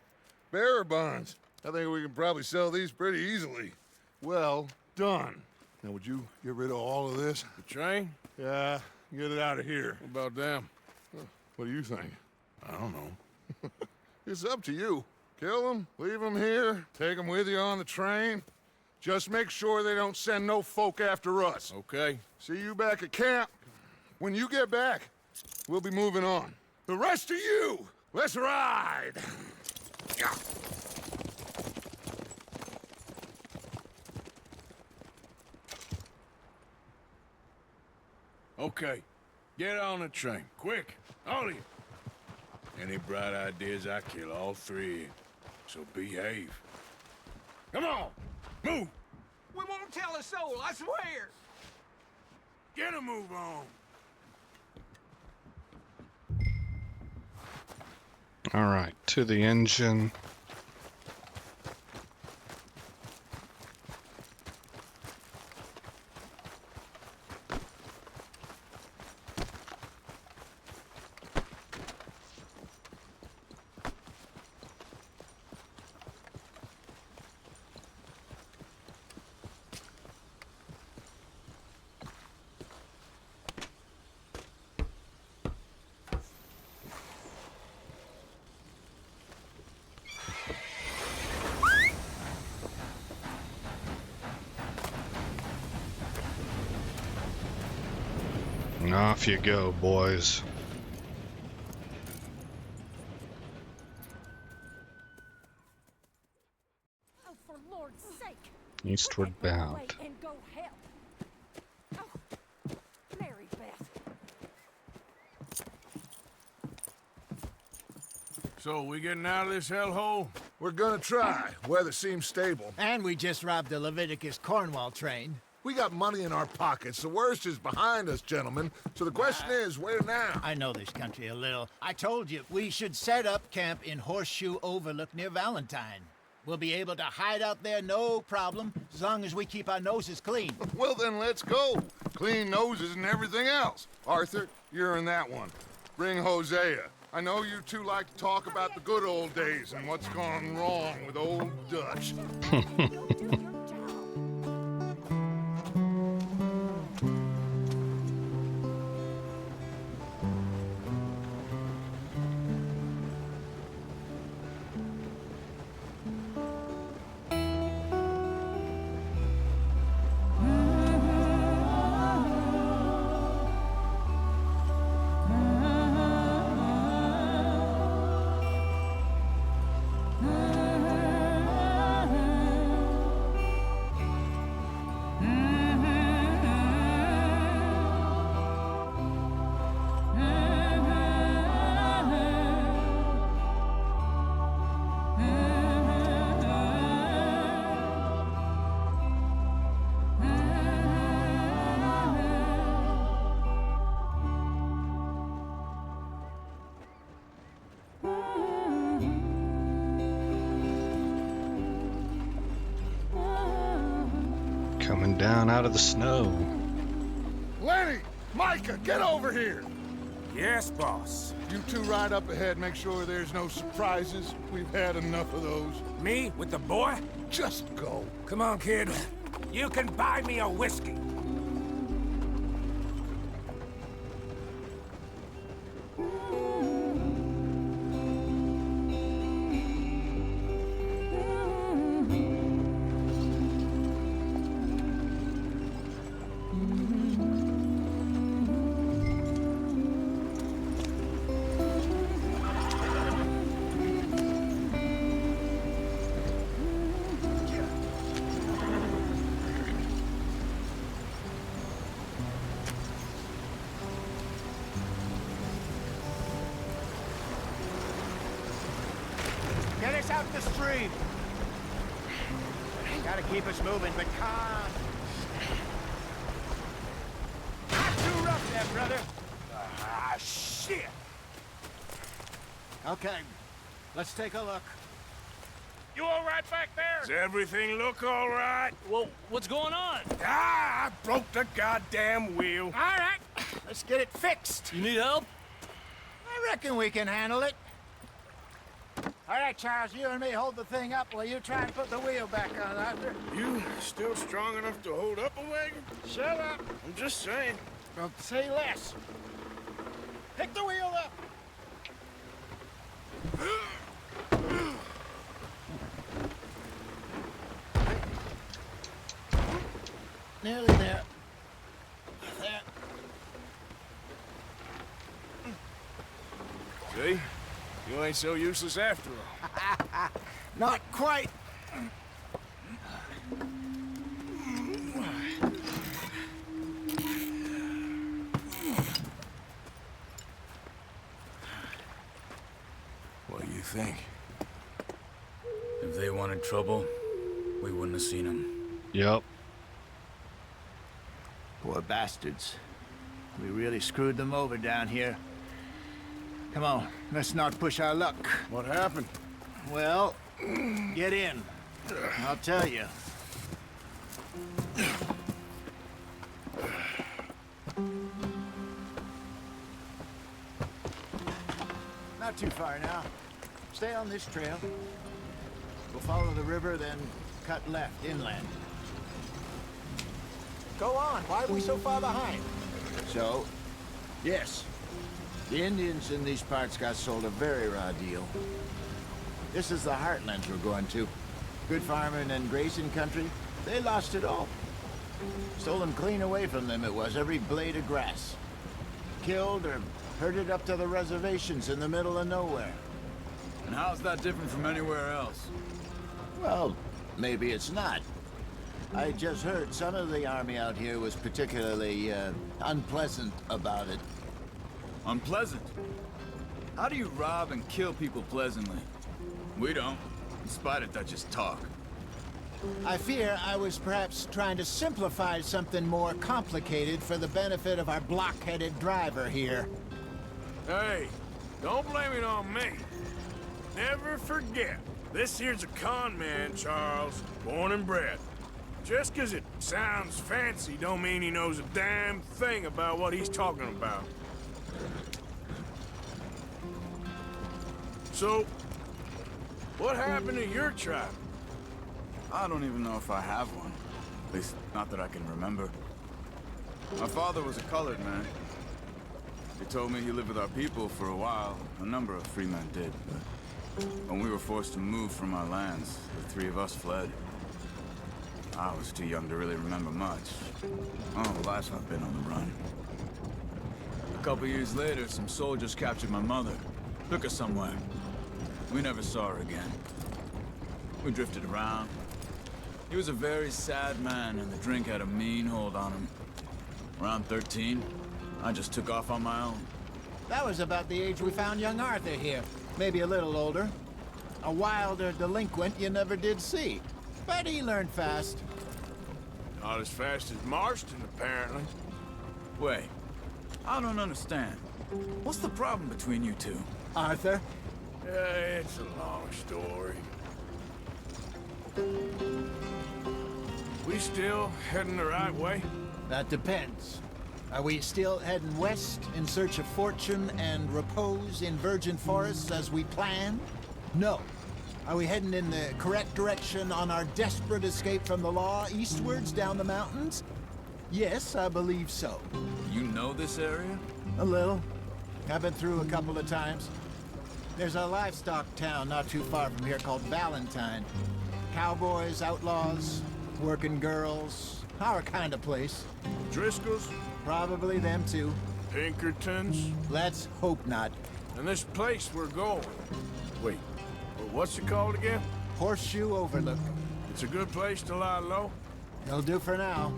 Bearer bonds. I think we can probably sell these pretty easily. Well done. Now, would you get rid of all of this? The train? Yeah, get it out of here. What about them? What do you think? I don't know. It's up to you. Kill them, leave them here, take them with you on the train. Just make sure they don't send no folk after us. Okay. See you back at camp. When you get back, we'll be moving on. The rest of you, let's ride! Okay, get on the train, quick, all of you. Any bright ideas, I kill all three, so behave. Come on, move! We won't tell a soul, I swear! Get a move on! All right, to the engine. Off you go, boys. Oh, for Lord's sake! Eastward bound. And go help. Oh, Mary Beth. So, we getting out of this hellhole? We're gonna try. Weather seems stable. And we just robbed the Leviticus Cornwall train. We got money in our pockets. The worst is behind us, gentlemen. So the question is, where now? I know this country a little. I told you, we should set up camp in Horseshoe Overlook near Valentine. We'll be able to hide out there, no problem, as long as we keep our noses clean. Well, then let's go. Clean noses and everything else. Arthur, you're in that one. Bring Hosea. I know you two like to talk about the good old days and what's gone wrong with old Dutch. Coming down out of the snow. Lenny! Micah, get over here! Yes, boss. You two ride up ahead, make sure there's no surprises. We've had enough of those. Me with the boy? Just go. Come on, kid. You can buy me a whiskey. Get us out the stream. Gotta keep us moving, but calm. Not too rough there, brother. Ah, shit! Okay, let's take a look. You all right back there? Does everything look all right? Well, what's going on? Ah, I broke the goddamn wheel. All right, let's get it fixed. You need help? I reckon we can handle it. All right, Charles, you and me hold the thing up while you try and put the wheel back on, Arthur. You still strong enough to hold up a wagon? Shut up. I'm just saying. Well, say less. Pick the wheel up. Nearly there. There. See? You ain't so useless after all. Not quite. What do you think? If they wanted trouble, we wouldn't have seen them. Yep. Poor bastards. We really screwed them over down here. Come on, let's not push our luck. What happened? Well, get in. I'll tell you. Not too far now. Stay on this trail. We'll follow the river, then cut left inland. Go on. Why are we so far behind? So, yes. The Indians in these parts got sold a very raw deal. This is the heartlands we're going to. Good farming and grazing country. They lost it all. Stolen clean away from them it was, every blade of grass. killed or herded up to the reservations in the middle of nowhere. And how's that different from anywhere else? Well, maybe it's not. I just heard some of the army out here was particularly unpleasant about it. Unpleasant? How do you rob and kill people pleasantly? We don't, in spite of Dutch's talk. I fear I was perhaps trying to simplify something more complicated for the benefit of our block-headed driver here. Hey, don't blame it on me. Never forget, this here's a con man, Charles, born and bred. Just 'cause it sounds fancy don't mean he knows a damn thing about what he's talking about. So, what happened to your tribe? I don't even know if I have one. At least, not that I can remember. My father was a colored man. He told me he lived with our people for a while. A number of free men did, but when we were forced to move from our lands, the three of us fled. I was too young to really remember much. All the life I've been on the run. A couple years later, some soldiers captured my mother. Took her somewhere. We never saw her again. We drifted around. He was a very sad man, and the drink had a mean hold on him. Around 13, I just took off on my own. That was about the age we found young Arthur here. Maybe a little older. A wilder delinquent you never did see. But he learned fast. Not as fast as Marston, apparently. Wait, I don't understand. What's the problem between you two? Arthur? It's a long story. We still heading the right way? That depends. Are we still heading west in search of fortune and repose in virgin forests as we planned? No. Are we heading in the correct direction on our desperate escape from the law eastwards down the mountains? Yes, I believe so. You know this area? A little. I've been through a couple of times. There's a livestock town not too far from here called Valentine. Cowboys, outlaws, working girls, our kind of place. Driscoll's? Probably them too. Pinkertons? Let's hope not. And this place we're going. Wait, what's it called again? Horseshoe Overlook. It's a good place to lie low? It'll do for now.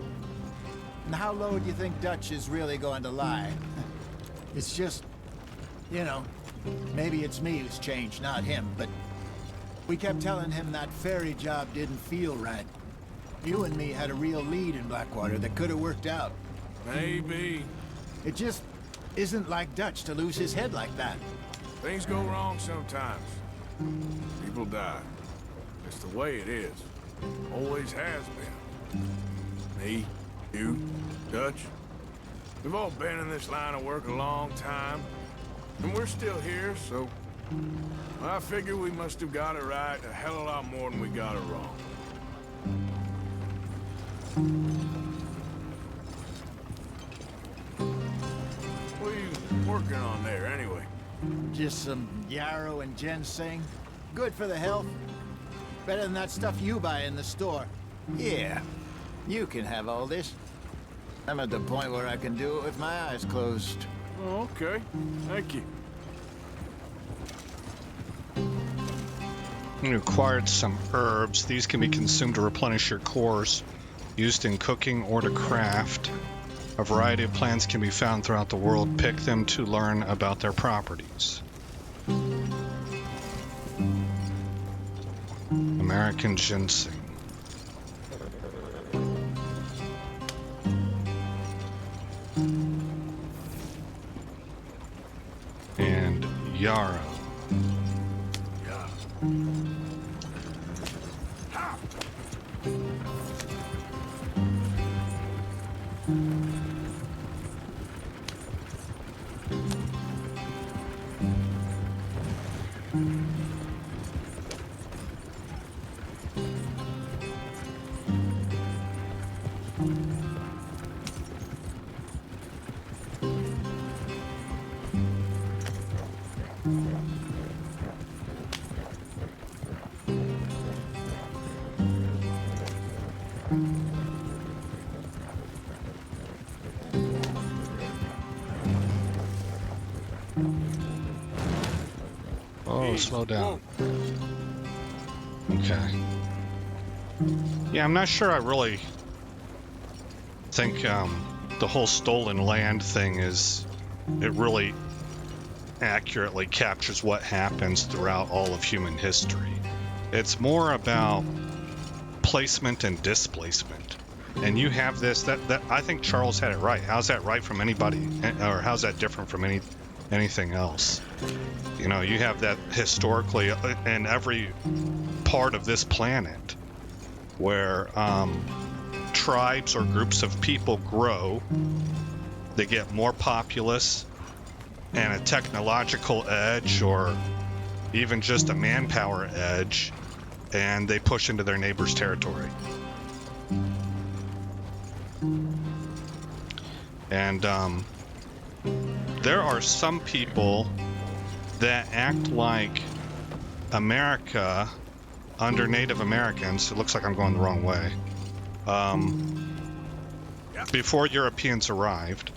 And how low do you think Dutch is really going to lie? It's just, you know, maybe it's me who's changed, not him, but we kept telling him that ferry job didn't feel right. You and me had a real lead in Blackwater that could have worked out. Maybe. It just isn't like Dutch to lose his head like that. Things go wrong sometimes. People die. It's the way it is. Always has been. Me, you, Dutch. We've all been in this line of work a long time. And we're still here, so I figure we must have got it right a hell of a lot more than we got it wrong. What are you working on there, anyway? Just some yarrow and ginseng. Good for the health. Better than that stuff you buy in the store. Yeah, you can have all this. I'm at the point where I can do it with my eyes closed. Oh, okay. Thank you. You acquired some herbs. These can be consumed to replenish your cores, used in cooking or to craft. A variety of plants can be found throughout the world. Pick them to learn about their properties. American ginseng. And yarrow. slow down. Okay. Yeah, I'm not sure I really think the whole stolen land thing it really accurately captures what happens throughout all of human history. It's more about placement and displacement. And you have this, that I think Charles had it right. How's that right from anybody, or how's that different from anything else? You know, you have that historically in every part of this planet where tribes or groups of people grow, they get more populous and a technological edge or even just a manpower edge, and they push into their neighbor's territory. And there are some people that act like America under Native Americans. It looks like I'm going the wrong way. Before Europeans arrived,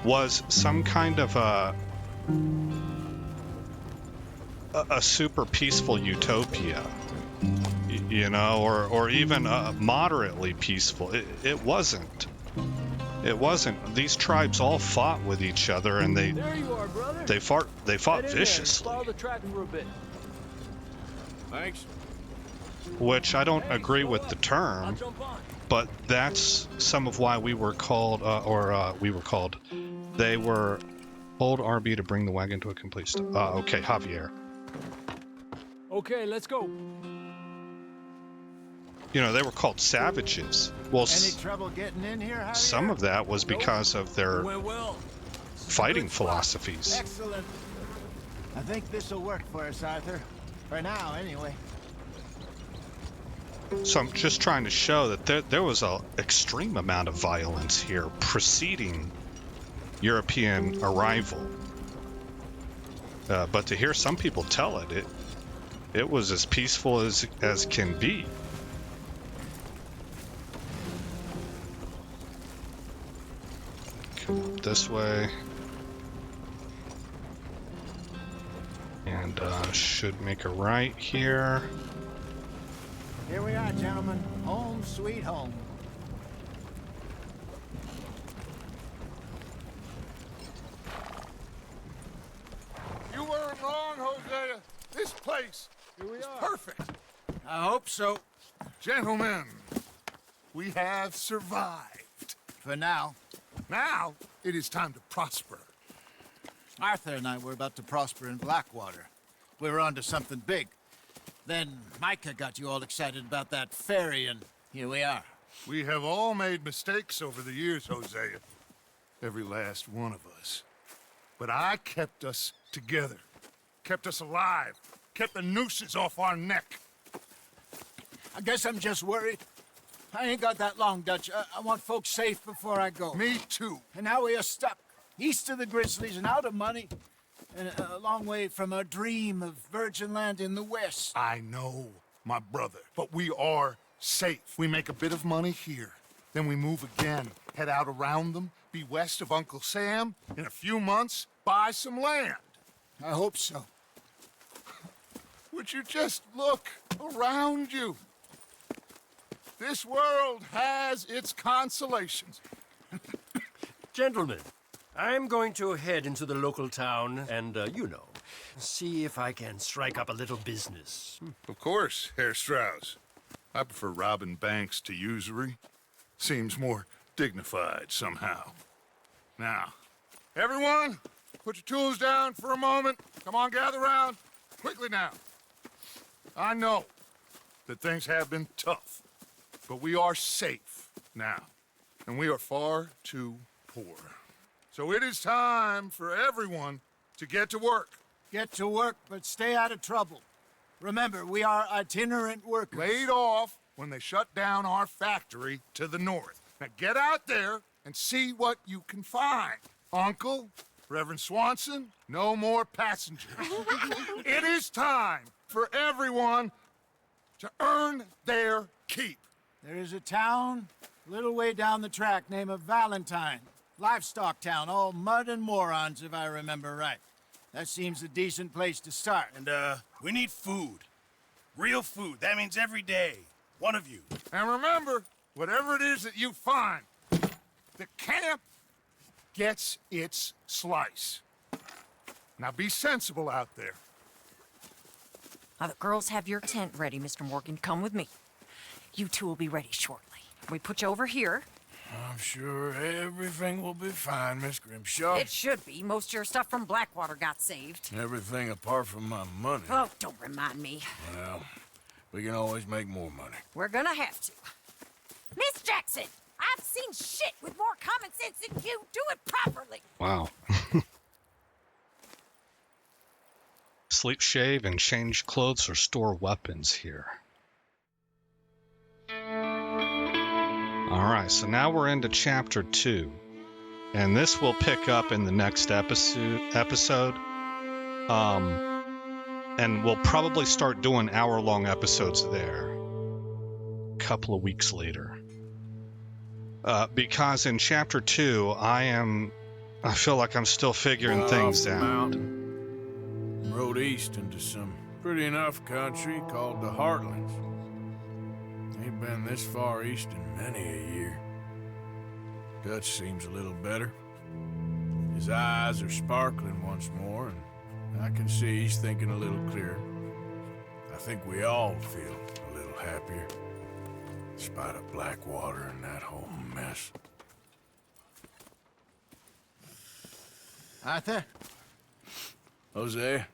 was some kind of a super peaceful utopia, you know, or even moderately peaceful. It wasn't. It wasn't. These tribes all fought with each other, and they fought viciously. Follow the track for a bit. Thanks. Which I don't agree with the term, but that's some of why we were called, they were hold RB to bring the wagon to a complete stop. Okay, Javier. Okay, let's go. You know, they were called savages. Well, Any trouble getting in here, Javier? some of that was because of their fighting philosophies. Excellent. I think this will work for us, Arthur. For now, anyway. So I'm just trying to show that there was an extreme amount of violence here preceding European arrival. But to hear some people tell it was as peaceful as can be. Come up this way. And should make a right here. Here we are, gentlemen. Home sweet home. You weren't wrong, Hosea. This place is perfect. I hope so. Gentlemen, we have survived. For now. Now, it is time to prosper. Arthur and I were about to prosper in Blackwater. We were onto something big. Then Micah got you all excited about that ferry, and here we are. We have all made mistakes over the years, Hosea. Every last one of us. But I kept us together. Kept us alive. Kept the nooses off our neck. I guess I'm just worried. I ain't got that long, Dutch. I want folks safe before I go. Me too. And now we are stuck. East of the Grizzlies and out of money. And a long way from our dream of virgin land in the west. I know, my brother. But we are safe. We make a bit of money here. Then we move again. Head out around them. Be west of Uncle Sam. In a few months, buy some land. I hope so. Would you just look around you? This world has its consolations. Gentlemen, I'm going to head into the local town and, see if I can strike up a little business. Of course, Herr Strauss. I prefer robbing banks to usury. Seems more dignified somehow. Now, everyone, put your tools down for a moment. Come on, gather round. Quickly now. I know that things have been tough, but we are safe now, and we are far too poor. So it is time for everyone to get to work. Get to work, but stay out of trouble. Remember, we are itinerant workers. Laid off when they shut down our factory to the north. Now get out there and see what you can find. Uncle, Reverend Swanson, no more passengers. It is time for everyone to earn their keep. There is a town a little way down the track named Valentine. Livestock town, all mud and morons, if I remember right. That seems a decent place to start. And, we need food. Real food. That means every day. One of you. And remember, whatever it is that you find, the camp gets its slice. Now be sensible out there. Now, the girls have your tent ready, Mr. Morgan. Come with me. You two will be ready shortly. We put you over here. I'm sure everything will be fine, Miss Grimshaw. It should be. Most of your stuff from Blackwater got saved. Everything apart from my money. Oh, don't remind me. Well, we can always make more money. We're gonna have to. Miss Jackson, I've seen shit with more common sense than you. Do it properly. Wow. Sleep, shave, and change clothes or store weapons here. Alright, so now we're into chapter 2. And this will pick up in the next episode. And we'll probably start doing hour-long episodes there. A couple of weeks later. Because in chapter 2, I feel like I'm still figuring things out. Rode east into some pretty enough country called the Heartlands. Ain't been this far east in many a year. Dutch seems a little better. His eyes are sparkling once more, and I can see he's thinking a little clearer. I think we all feel a little happier, in spite of Blackwater and that whole mess. Arthur? Hosea?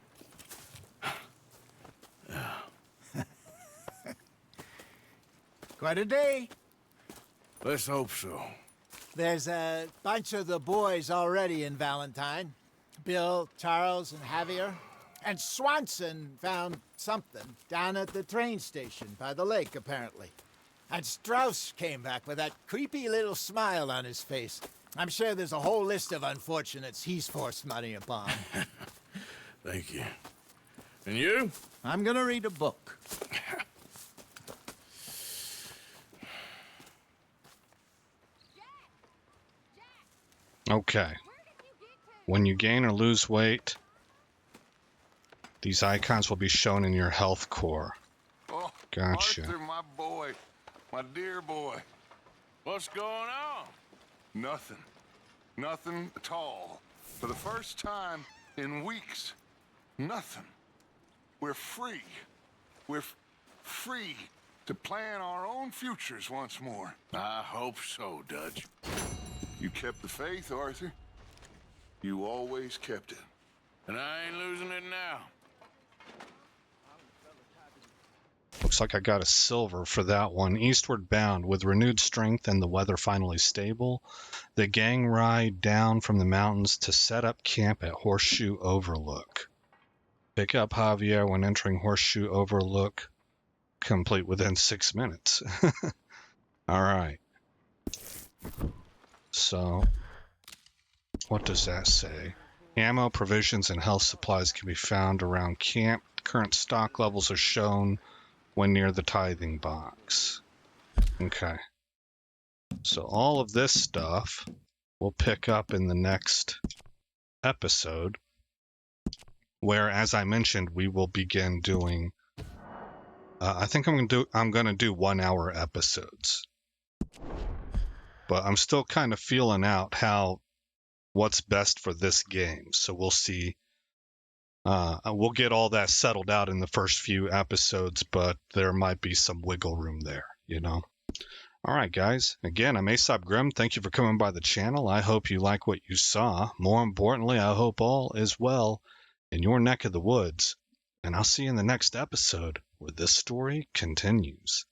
Quite a day. Let's hope so. There's a bunch of the boys already in Valentine. Bill, Charles, and Javier. And Swanson found something down at the train station by the lake, apparently. And Strauss came back with that creepy little smile on his face. I'm sure there's a whole list of unfortunates he's forced money upon. Thank you. And you? I'm gonna read a book. Okay. When you gain or lose weight, these icons will be shown in your health core. Oh, Gotcha. Arthur, my boy. My dear boy. What's going on? Nothing. Nothing at all. For the first time in weeks, nothing. We're free. We're free to plan our own futures once more. I hope so, Dutch. You kept the faith, Arthur. You always kept it. And I ain't losing it now. Looks like I got a silver for that one. Eastward bound. With renewed strength and the weather finally stable, the gang ride down from the mountains to set up camp at Horseshoe Overlook. Pick up Javier when entering Horseshoe Overlook. Complete within 6 minutes. Alright. So, what does that say? Ammo, provisions, and health supplies can be found around camp. Current stock levels are shown when near the tithing box. Okay. So all of this stuff we'll pick up in the next episode, where, as I mentioned, we will begin doing. I think I'm gonna do 1 hour episodes, but I'm still kind of feeling out what's best for this game. So we'll see. We'll get all that settled out in the first few episodes, but there might be some wiggle room there, you know. All right, guys. Again, I'm Aesop Grim. Thank you for coming by the channel. I hope you like what you saw. More importantly, I hope all is well in your neck of the woods. And I'll see you in the next episode where this story continues.